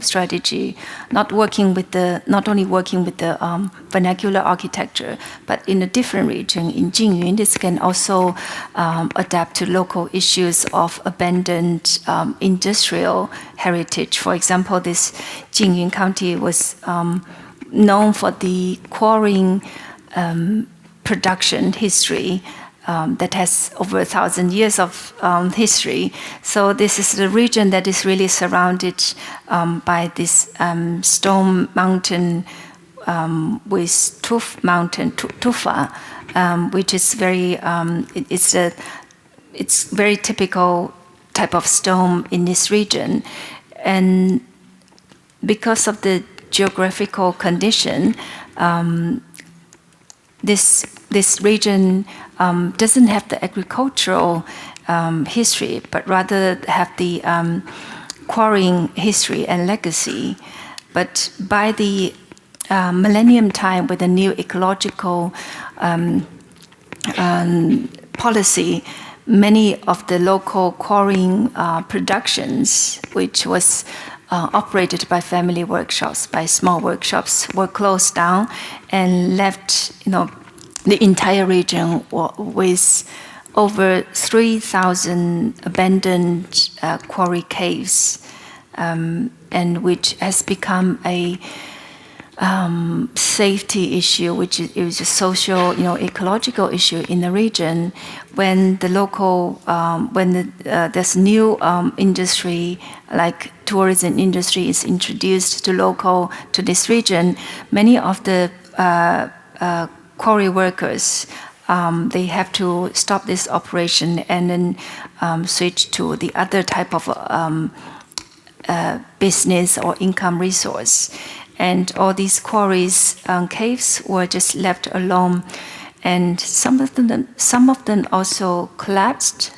strategy, not only working with the vernacular architecture, but in a different region in Jingyun, this can also adapt to local issues of abandoned industrial heritage. For example, this Jingyun County was known for the quarrying production history that has over 1,000 years of history. So this is the region that is really surrounded by this stone mountain with tufa, which is very it's very typical type of stone in this region, and because of the geographical condition, this region doesn't have the agricultural history, but rather have the quarrying history and legacy. But by the millennium time, with the new ecological policy, many of the local quarrying productions, which was operated by family workshops, by small workshops, were closed down and left, the entire region with over 3,000 abandoned quarry caves, and which has become a safety issue, which is a social, ecological issue in the region. When the local, there's new industry like tourism industry is introduced to this region, many of the quarry workers, they have to stop this operation and then switch to the other type of business or income resource. And all these quarries, caves were just left alone, and some of them also collapsed.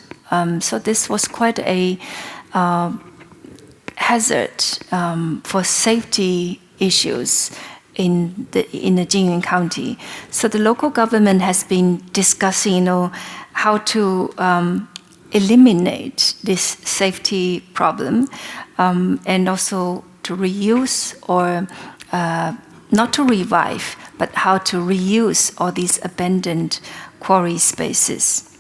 So this was quite a hazard for safety issues in the Jingyun County. So the local government has been discussing, how to eliminate this safety problem, and also to reuse or not to revive, but how to reuse all these abandoned quarry spaces.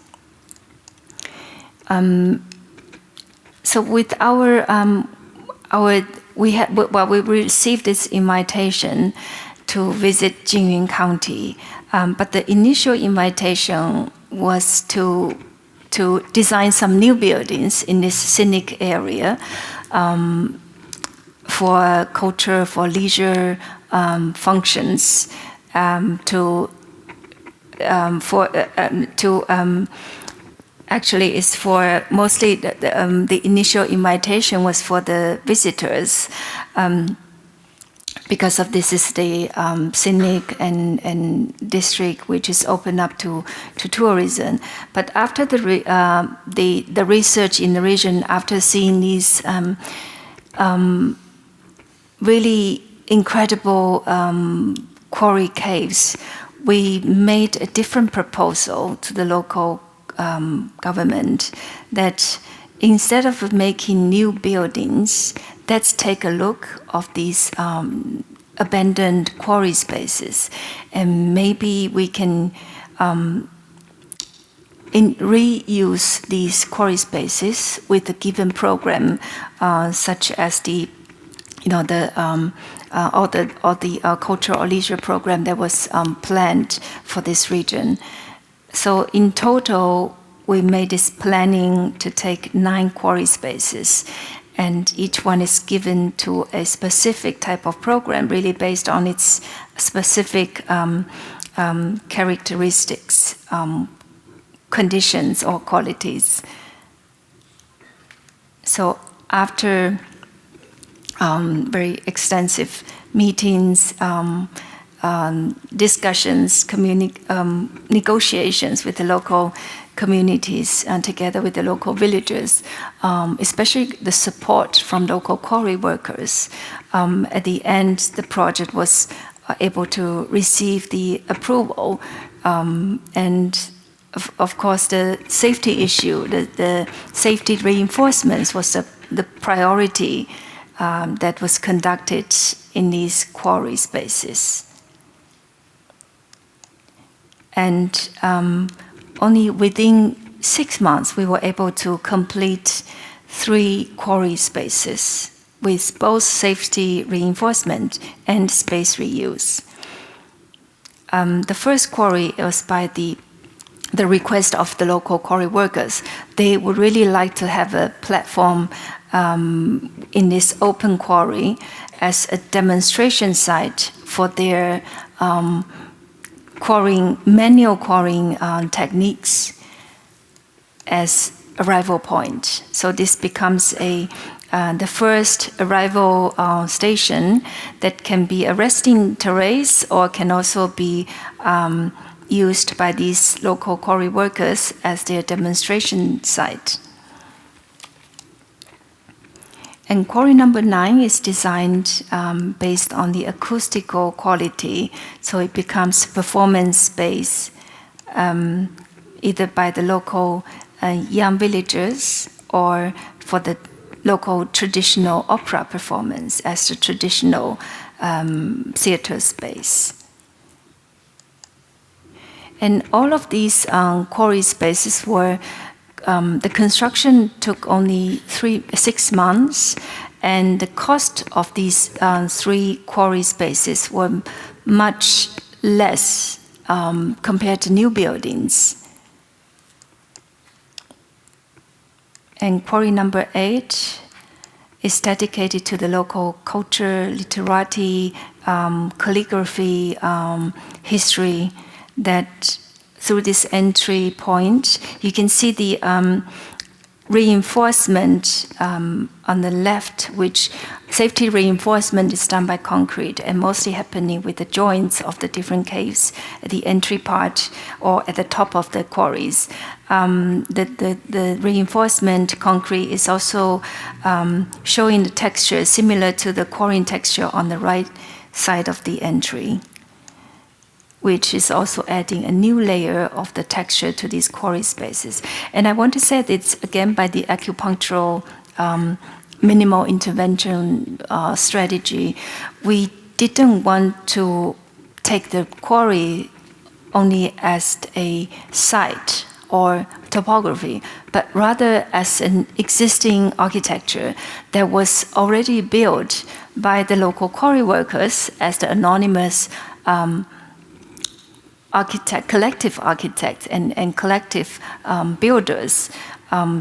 So with we received this invitation to visit Jingyun County, but the initial invitation was to design some new buildings in this scenic area, for culture, for leisure functions, actually it's for mostly the initial invitation was for the visitors, because of this is the scenic and district which is open up to tourism. But after the research in the region, after seeing these really incredible quarry caves, we made a different proposal to the local government, that instead of making new buildings, let's take a look of these abandoned quarry spaces, and maybe we can reuse these quarry spaces with a given program, such as all the cultural or leisure program that was planned for this region. So in total, we made this planning to take 9 quarry spaces, and each one is given to a specific type of program, really based on its specific characteristics, conditions or qualities. So after very extensive meetings, discussions, negotiations with the local communities and together with the local villagers, especially the support from local quarry workers. At the end, the project was able to receive the approval, and of course, the safety issue, the safety reinforcements was the priority that was conducted in these quarry spaces. And only within 6 months, we were able to complete 3 quarry spaces with both safety reinforcement and space reuse. The first quarry was by the request of the local quarry workers. They would really like to have a platform in this open quarry as a demonstration site for their manual quarrying techniques as arrival point. So this becomes the first arrival station that can be a resting terrace or can also be used by these local quarry workers as their demonstration site. And quarry number 9 is designed based on the acoustical quality, so it becomes performance space, either by the local young villagers or for the local traditional opera performance as the traditional theater space. And all of these quarry spaces were, the construction took only 6 months, and the cost of these 3 quarry spaces were much less compared to new buildings. And quarry number 8 is dedicated to the local culture, literati, calligraphy, history, that through this entry point, you can see the reinforcement on the left, which safety reinforcement is done by concrete and mostly happening with the joints of the different caves at the entry part or at the top of the quarries. The reinforcement concrete is also showing the texture similar to the quarrying texture on the right side of the entry, which is also adding a new layer of the texture to these quarry spaces. And I want to say that it's again by the acupunctural minimal intervention strategy. We didn't want to take the quarry only as a site or topography, but rather as an existing architecture that was already built by the local quarry workers as the anonymous collective architects and collective builders.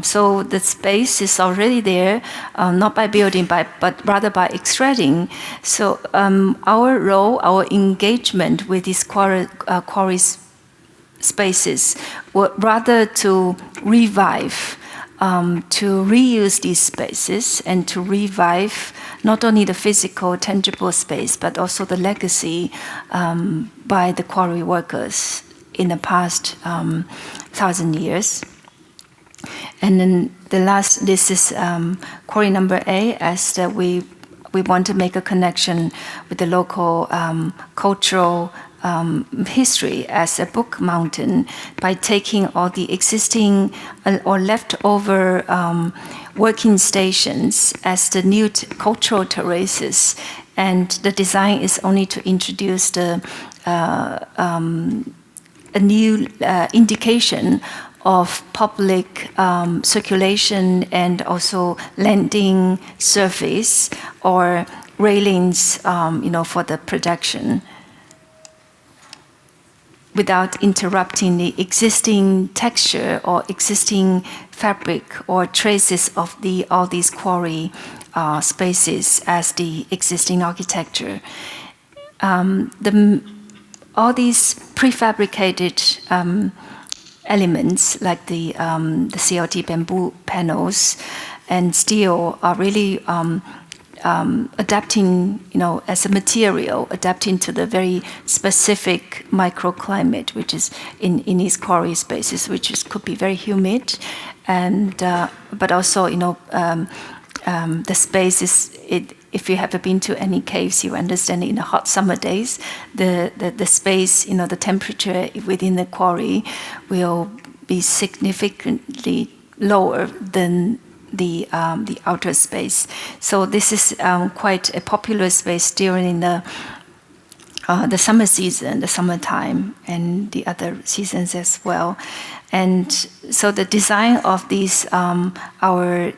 So the space is already there, not by building, but rather by extracting. So our role, our engagement with these quarry spaces were rather to revive, to reuse these spaces and to revive not only the physical, tangible space, but also the legacy by the quarry workers in the past 1,000 years. And then this is quarry number 8, as we want to make a connection with the local cultural history as a book mountain by taking all the existing or leftover working stations as the new cultural terraces, and the design is only to introduce a new indication of public circulation and also landing surface or railings, for the projection, without interrupting the existing texture or existing fabric or traces of all these quarry spaces as the existing architecture. All these prefabricated elements like the CLT bamboo panels and steel are really adapting, as a material, adapting to the very specific microclimate, which is in these quarry spaces, could be very humid, and but also, the space if you have been to any caves, you understand in the hot summer days, the space, the temperature within the quarry will be significantly lower than the outer space. So this is quite a popular space during the summer season, the summertime, and the other seasons as well. And so the design of these, our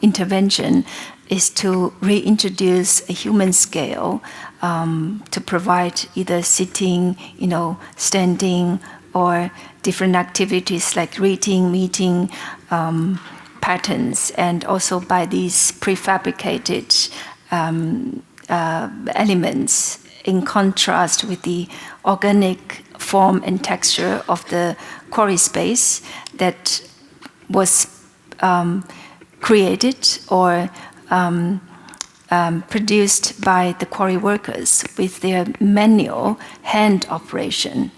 intervention is to reintroduce a human scale to provide either sitting, standing, or different activities like reading, meeting patterns, and also by these prefabricated elements in contrast with the organic form and texture of the quarry space that was created or produced by the quarry workers with their manual hand operation.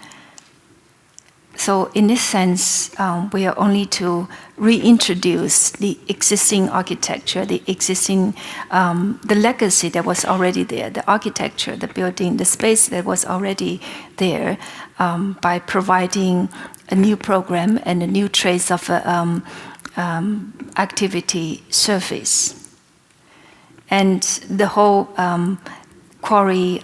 So in this sense, we are only to reintroduce the existing architecture, the existing, the legacy that was already there, the architecture, the building, the space that was already there, by providing a new program and a new trace of activity surface. And the whole quarry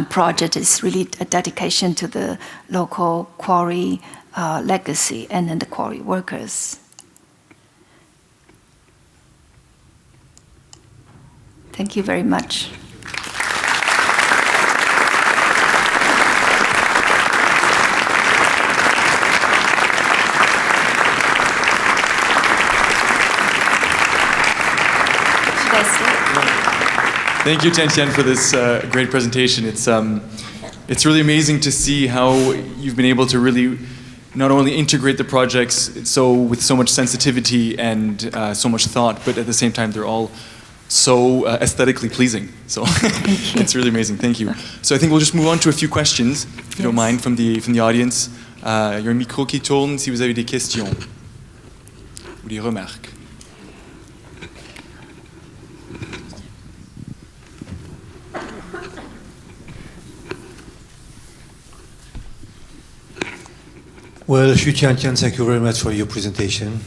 project is really a dedication to the local quarry legacy and then the quarry workers. Thank you very much. Should I stay? Thank you, Tiantian, for this great presentation. It's really amazing to see how you've been able to really not only integrate the projects with so much sensitivity and so much thought, but at the same time they're all so aesthetically pleasing. So it's really amazing. Thank you. So I think we'll just move on to a few questions, if you don't mind, from the audience. Il y a un micro qui tourne si vous avez des questions ou des remarques. Well, Xu Tiantian, thank you very much for your presentation.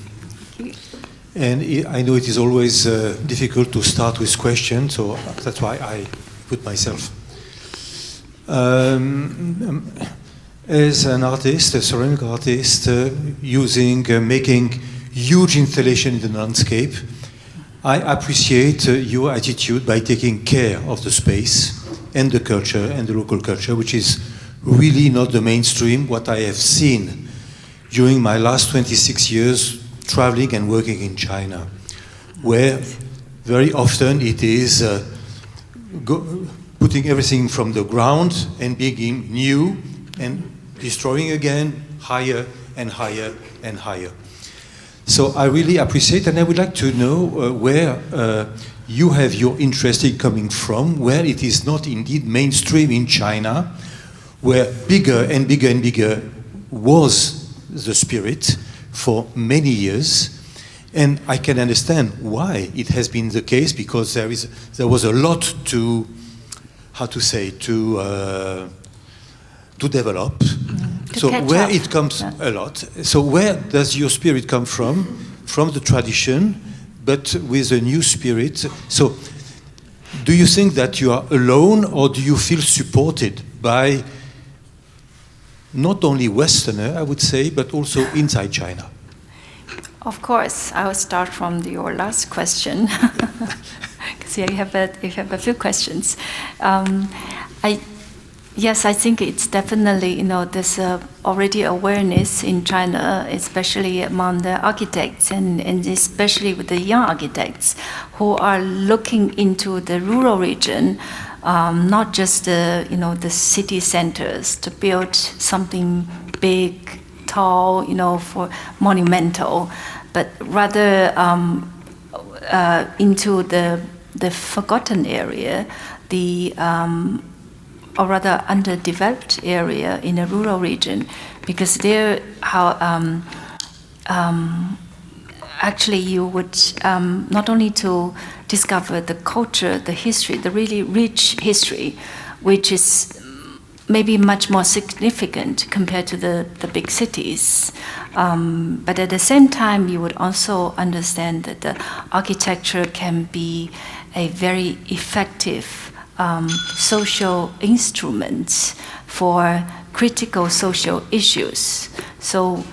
And I know it is always difficult to start with questions, so that's why I put myself. As an artist, a ceramic artist, making huge installation in the landscape, I appreciate your attitude by taking care of the space and the culture and the local culture, which is really not the mainstream, what I have seen during my last 26 years traveling and working in China, where very often it is putting everything from the ground and being new and destroying again higher and higher and higher. So I really appreciate, and I would like to know where you have your interest in coming from, where it is not indeed mainstream in China, where bigger and bigger and bigger was the spirit for many years. And I can understand why it has been the case, because there was a lot to develop. So where it comes a lot. So where does your spirit come from? From the tradition, but with a new spirit. So do you think that you are alone, or do you feel supported by not only Westerner, I would say, but also inside China? Of course, I will start from your last question, because you have a few questions. Yes, I think it's definitely, there's already awareness in China, especially among the architects and especially with the young architects who are looking into the rural region, not just the city centers, to build something big, tall, for monumental, but rather into the forgotten area, or rather underdeveloped area in a rural region, because there actually you would not only to discover the culture, the history, the really rich history, which is maybe much more significant compared to the big cities. But at the same time, you would also understand that the architecture can be a very effective social instrument for critical social issues. So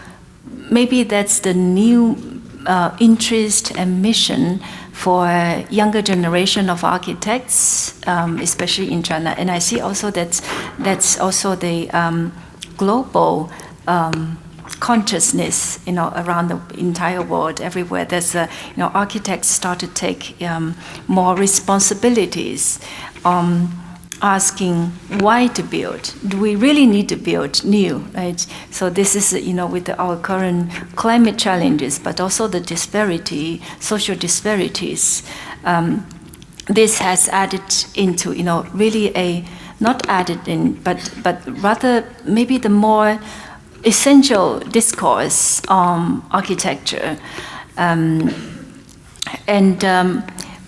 maybe that's the new interest and mission for younger generation of architects, especially in China. And I see also that's also the global consciousness, around the entire world, everywhere. There's architects start to take more responsibilities, asking why to build. Do we really need to build new, right? So this is, with our current climate challenges, but also the disparity, social disparities. This has added into, really not added in, but rather maybe the more essential discourse on architecture.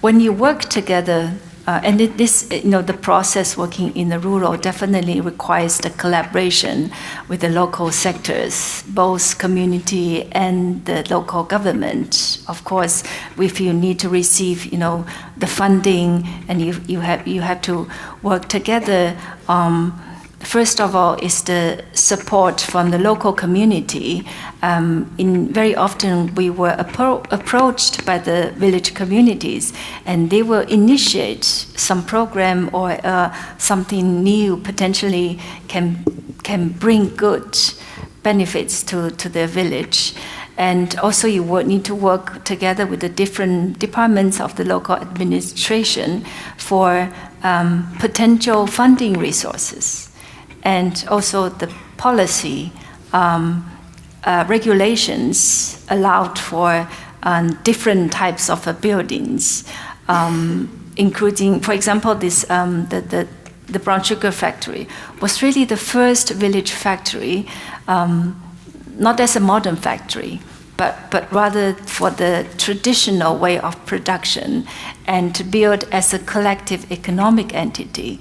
When you work together, and the process working in the rural definitely requires the collaboration with the local sectors, both community and the local government. Of course, if you need to receive, the funding, and you have to work together. First of all, is the support from the local community. Very often we were approached by the village communities, and they will initiate some program or something new potentially can bring good benefits to their village. And also you would need to work together with the different departments of the local administration for potential funding resources. And also the policy regulations allowed for different types of buildings, including, for example, this the brown sugar factory was really the first village factory, not as a modern factory, but rather for the traditional way of production and to build as a collective economic entity.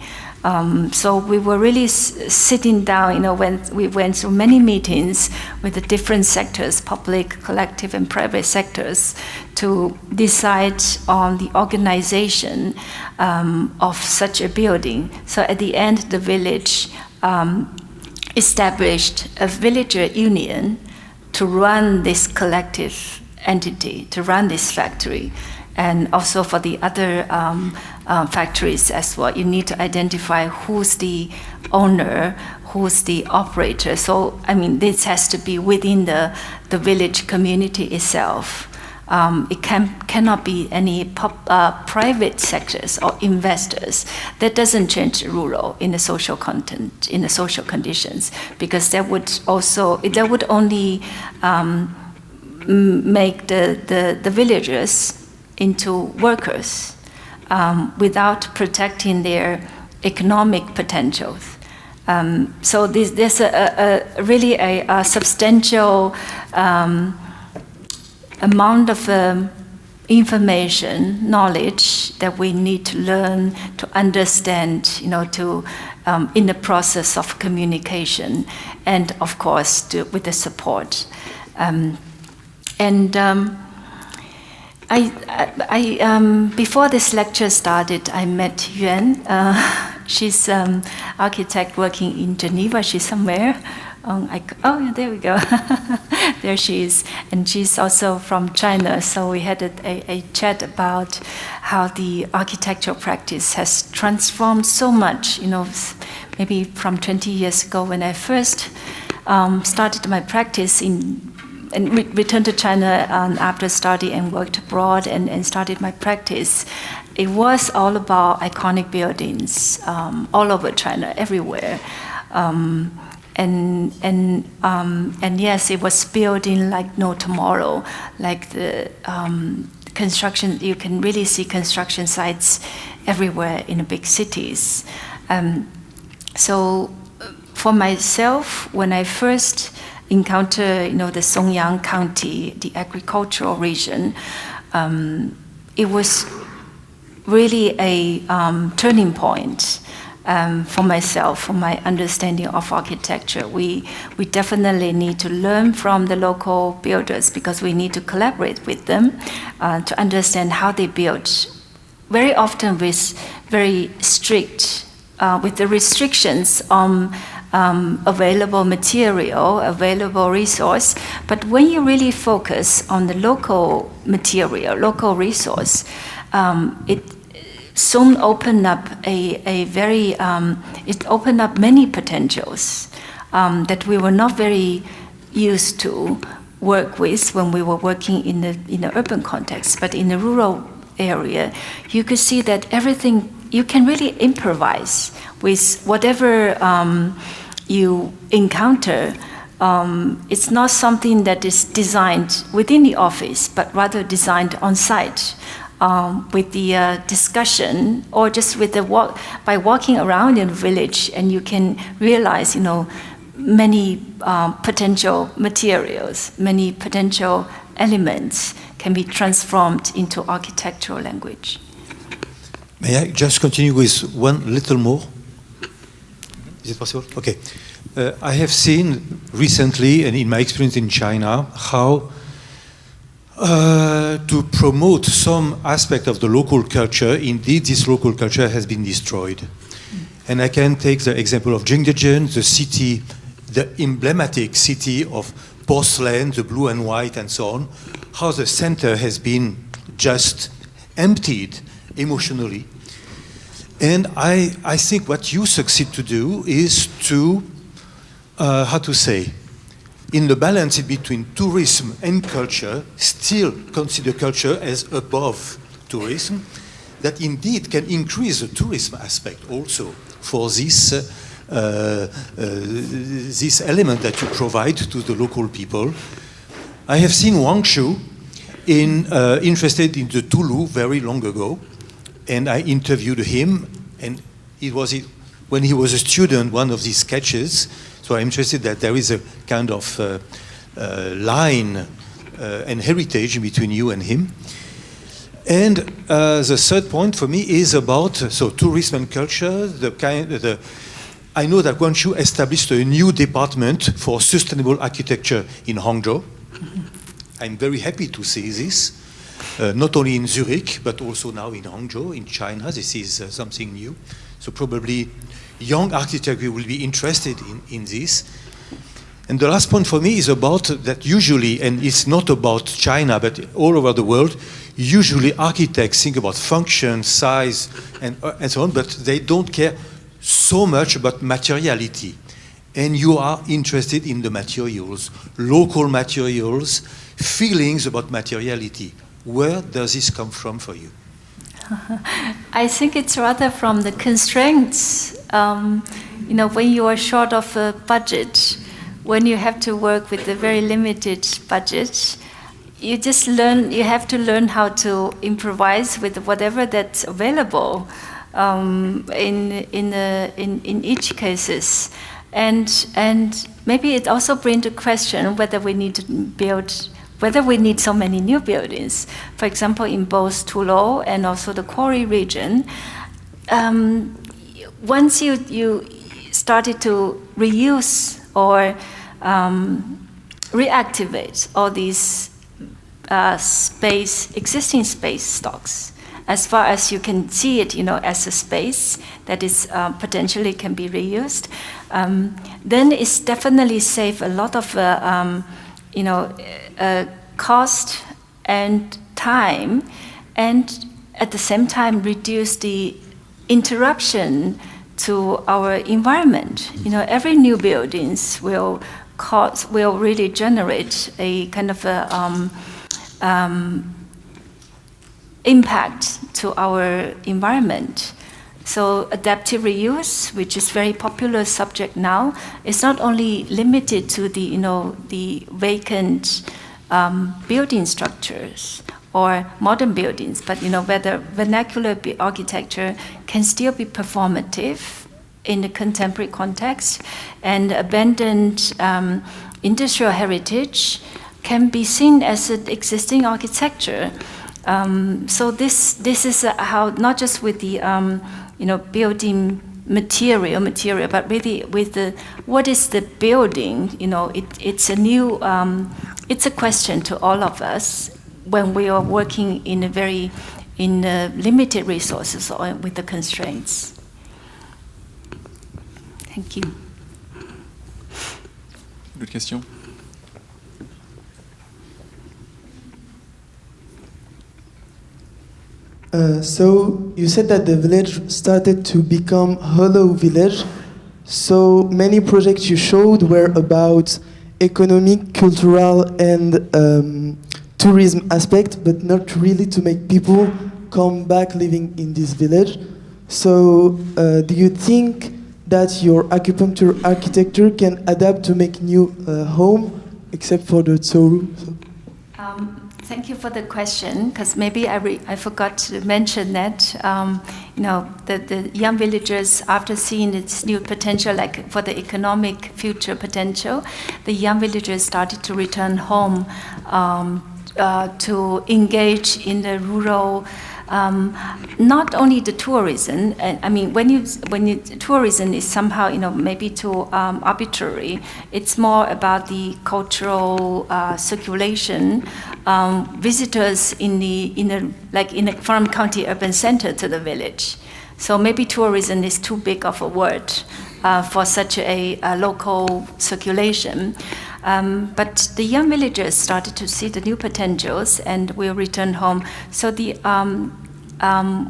So we were really sitting down, when we went through many meetings with the different sectors, public, collective, and private sectors, to decide on the organization of such a building. So at the end, the village established a villager union to run this collective entity, to run this factory. And also for the other factories as well, you need to identify who's the owner, who's the operator. So, this has to be within the village community itself. It cannot be any private sectors or investors. That doesn't change the rural in the social content, in the social conditions, because that would only make the villagers into workers without protecting their economic potentials. So there's really a substantial amount of information, knowledge that we need to learn, to understand, to in the process of communication, and of course with the support. Before this lecture started, I met Yuan. She's an architect working in Geneva. She's somewhere. There we go. There she is. And she's also from China. So we had a chat about how the architectural practice has transformed so much, maybe from 20 years ago when I first started my practice and returned to China after study and worked abroad and started my practice. It was all about iconic buildings all over China, everywhere. And yes, it was building like no tomorrow, like the construction. You can really see construction sites everywhere in the big cities. So for myself, when I first encounter, the Songyang County, the agricultural region, it was really a turning point for myself, for my understanding of architecture. We definitely need to learn from the local builders because we need to collaborate with them to understand how they build. Very often with very strict, with the restrictions on available material, available resource. But when you really focus on the local material, local resource, it soon opened up it opened up many potentials that we were not very used to work with when we were working in the urban context. But in the rural area, you could see that everything, you can really improvise with whatever you encounter. It's not something that is designed within the office, but rather designed on site with the discussion, or just with the by walking around in the village, and you can realize, many potential materials, many potential elements can be transformed into architectural language. May I just continue with one little more? Is it possible? Okay. I have seen recently, and in my experience in China, how to promote some aspect of the local culture, indeed this local culture has been destroyed. And I can take the example of Jingdezhen, the city, the emblematic city of porcelain, the blue and white and so on, how the center has been just emptied emotionally. And I think what you succeed to do is to, in the balance between tourism and culture, still consider culture as above tourism, that indeed can increase the tourism aspect also for this this element that you provide to the local people. I have seen Wang Shu interested in the Tulu very long ago, and I interviewed him, and it was when he was a student, one of these sketches. So I'm interested that there is a kind of line and heritage between you and him. And the third point for me is about tourism and culture. I know that Guangzhou established a new department for sustainable architecture in Hangzhou. I'm very happy to see this, not only in Zurich, but also now in Hangzhou, in China. This is something new. So probably young architects will be interested in this. And the last point for me is about that usually, and it's not about China, but all over the world, usually architects think about function, size, and so on, but they don't care so much about materiality. And you are interested in the materials, local materials, feelings about materiality. Where does this come from for you? I think it's rather from the constraints. When you are short of a budget, when you have to work with a very limited budget, you have to learn how to improvise with whatever that's available in each cases. And maybe it also brings to question whether we need so many new buildings. For example, in both Tulu and also the Quarry region, once you started to reuse or reactivate all these existing space stocks, as far as you can see it, as a space that is potentially can be reused, then it's definitely save a lot of cost and time, and at the same time reduce the interruption to our environment. Every new buildings will really generate a kind of impact to our environment. So adaptive reuse, which is very popular subject now, is not only limited to the vacant building structures or modern buildings, but whether vernacular architecture can still be performative in the contemporary context, and abandoned industrial heritage can be seen as an existing architecture. So this is how, not just with the building material, but really with the what is the building. It's a new it's a question to all of us when we are working in limited resources or with the constraints. Thank you. D'autres questions? So you said that the village started to become hollow village. So many projects you showed were about economic, cultural, and tourism aspect, but not really to make people come back living in this village. So do you think that your acupuncture architecture can adapt to make new home, except for the Tsoru? Thank you for the question, because maybe I forgot to mention that, the young villagers, after seeing its new potential, like for the economic future potential, the young villagers started to return home to engage in the rural, not only the tourism. I mean, when tourism is somehow maybe too arbitrary. It's more about the cultural circulation. Visitors in a farm county urban center to the village. So maybe tourism is too big of a word for such a local circulation. But the young villagers started to see the new potentials and will return home. So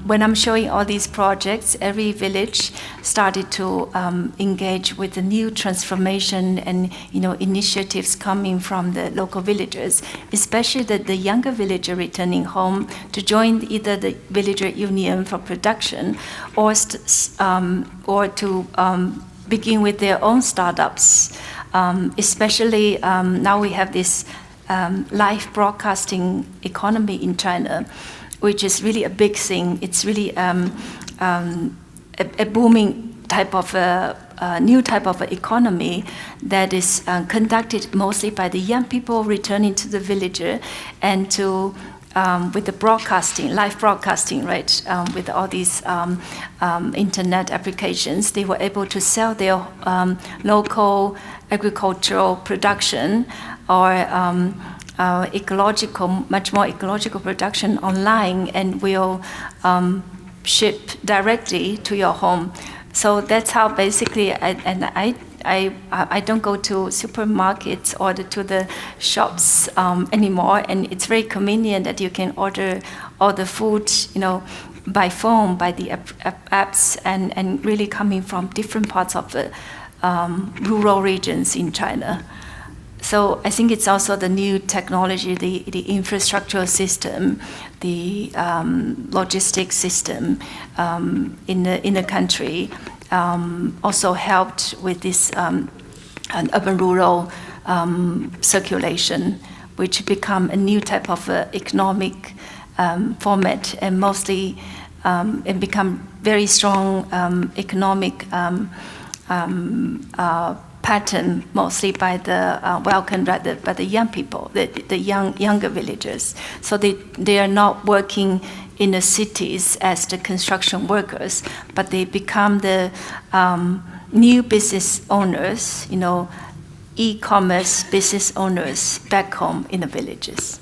when I'm showing all these projects, every village started to engage with the new transformation and initiatives coming from the local villagers, especially the younger villager returning home to join either the villager union for production or to begin with their own startups. Especially now we have this live broadcasting economy in China, which is really a big thing. It's really a booming type of new type of economy that is conducted mostly by the young people returning to the villager and to with the broadcasting, live broadcasting, right? With all these internet applications, they were able to sell their local agricultural production or much more ecological production online, and will ship directly to your home. So that's how basically, I don't go to supermarkets or to the shops anymore, and it's very convenient that you can order all the food, by phone, by the apps, and really coming from different parts of the rural regions in China. So I think it's also the new technology, the infrastructural system, the logistics system in the country also helped with this an urban-rural circulation, which become a new type of economic format, and mostly it become very strong economic pattern, mostly by the welcomed by the young people, the younger villagers. So they are not working in the cities as the construction workers, but they become the new business owners, e-commerce business owners back home in the villages.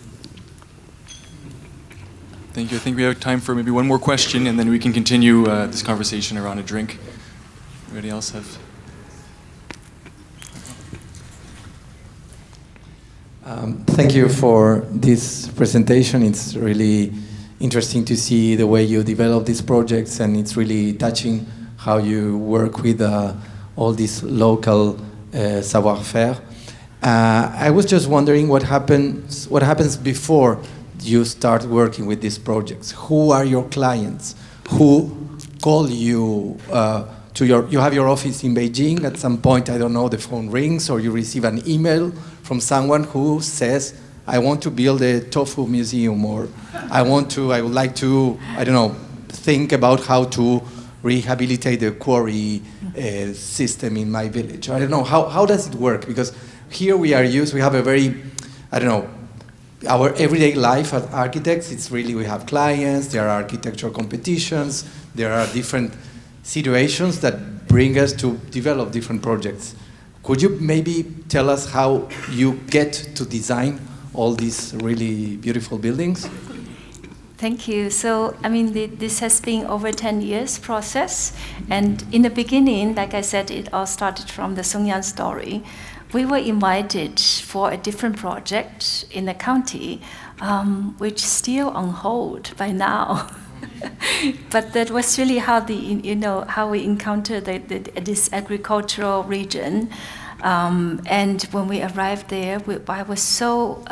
Thank you. I think we have time for maybe one more question, and then we can continue this conversation around a drink. Anybody else have? Thank you for this presentation. It's really interesting to see the way you develop these projects, and it's really touching how you work with all this local savoir-faire. I was just wondering what happens before you start working with these projects. Who are your clients? Who call you you have your office in Beijing. At some point, I don't know, the phone rings or you receive an email from someone who says, I want to build a tofu museum, or I would like to, I don't know, think about how to rehabilitate the quarry system in my village. I don't know, how does it work? Because here we have a very, I don't know, our everyday life as architects, it's really, we have clients, there are architecture competitions, there are different situations that bring us to develop different projects. Could you maybe tell us how you get to design all these really beautiful buildings? Thank you. So, I mean, this has been over 10 years process. And in the beginning, like I said, it all started from the Songyang story. We were invited for a different project in the county, which is still on hold by now. But that was really how how we encountered this agricultural region. And when we arrived there, I was so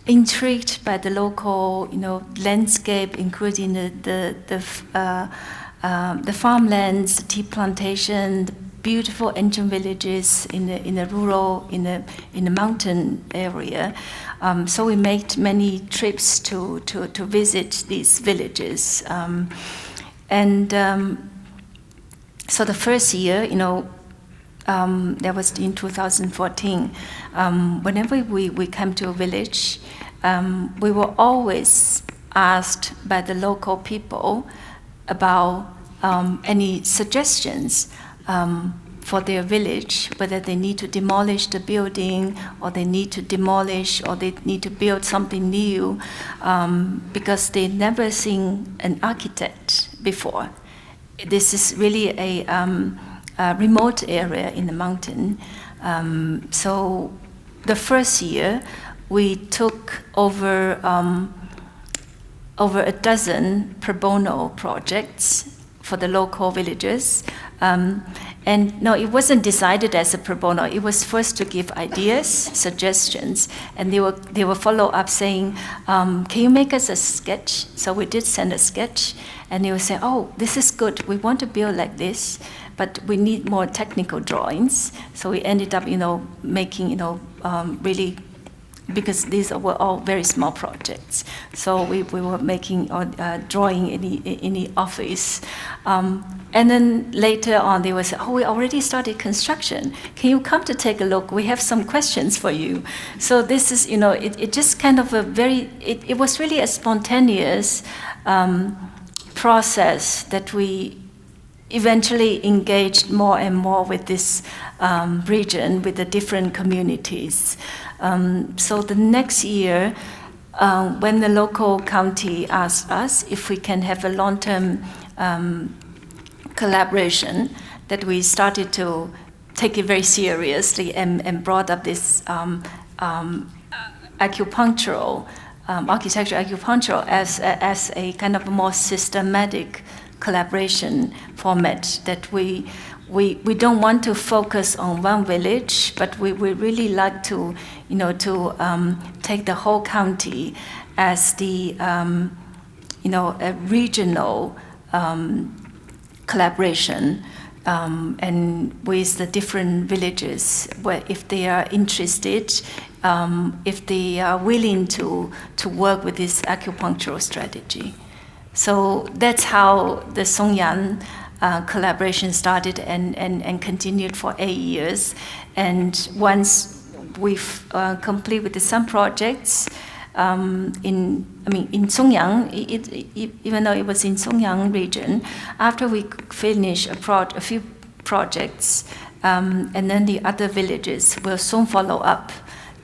intrigued by the local, landscape, including the farmlands, the tea plantation, the beautiful ancient villages in the rural, in the mountain area. So we made many trips to visit these villages, so the first year, that was in 2014. Whenever we came to a village, we were always asked by the local people about any suggestions for their village, whether they need to demolish the building, or they need to demolish, or they need to build something new, because they'd never seen an architect before. This is really a remote area in the mountain. So the first year, we took over a dozen pro bono projects for the local villages. And no, it wasn't decided as a pro bono. It was first to give ideas, suggestions, and they will follow up saying, can you make us a sketch? So we did send a sketch, and they would say, oh, this is good. We want to build like this, but we need more technical drawings. So we ended up, making, really, because these were all very small projects. So we were making or drawing in the office. And then later on, they would say, oh, we already started construction. Can you come to take a look? We have some questions for you. So this is, it just kind of it was really a spontaneous process that we eventually engaged more and more with this region, with the different communities. So the next year, when the local county asked us if we can have a long-term collaboration, that we started to take it very seriously and brought up this acupunctural, architectural acupunctural as a kind of a more systematic collaboration format, that we don't want to focus on one village, but we really like to, take the whole county as the, a regional collaboration, and with the different villages, where if they are interested, if they are willing to work with this acupunctural strategy. So that's how the Songyang collaboration started and continued for 8 years. And once we've completed with some projects in Songyang, even though it was in Songyang region, after we finished a few projects, and then the other villages will soon follow up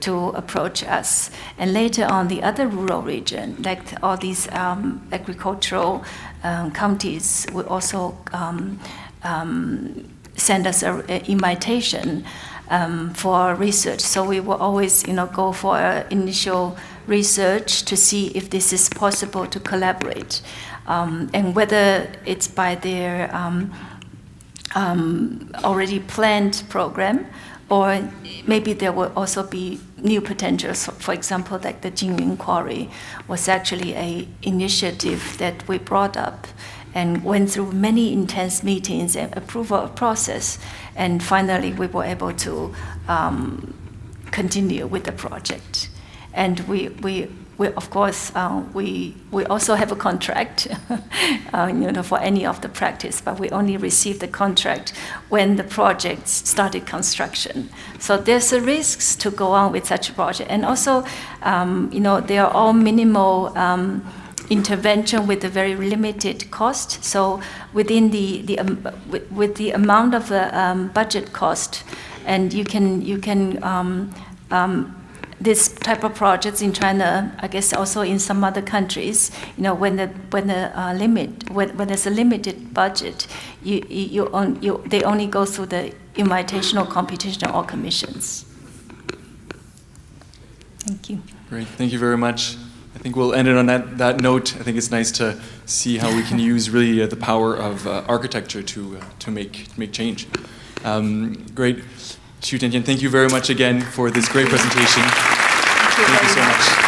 to approach us. And later on, the other rural region, like all these agricultural counties, will also send us an invitation for research. So we will always, go for initial research to see if this is possible to collaborate, and whether it's by their already planned program, or maybe there will also be new potentials. For example, like the Jingyun Quarry was actually an initiative that we brought up and went through many intense meetings and approval process, and finally we were able to continue with the project. And we of course, we also have a contract, for any of the practice, but we only receive the contract when the project started construction. So there's a risks to go on with such a project, and also, they are all minimal intervention with a very limited cost. So within with the amount of the budget cost, and you can. This type of projects in China, I guess also in some other countries, when there's a limited budget, they only go through the invitational competition or commissions. Thank you. Great, thank you very much. I think we'll end it on that note. I think it's nice to see how we can use really the power of architecture to make change. Great. Xu Tiantian, thank you very much again for this great presentation. Thank you so much.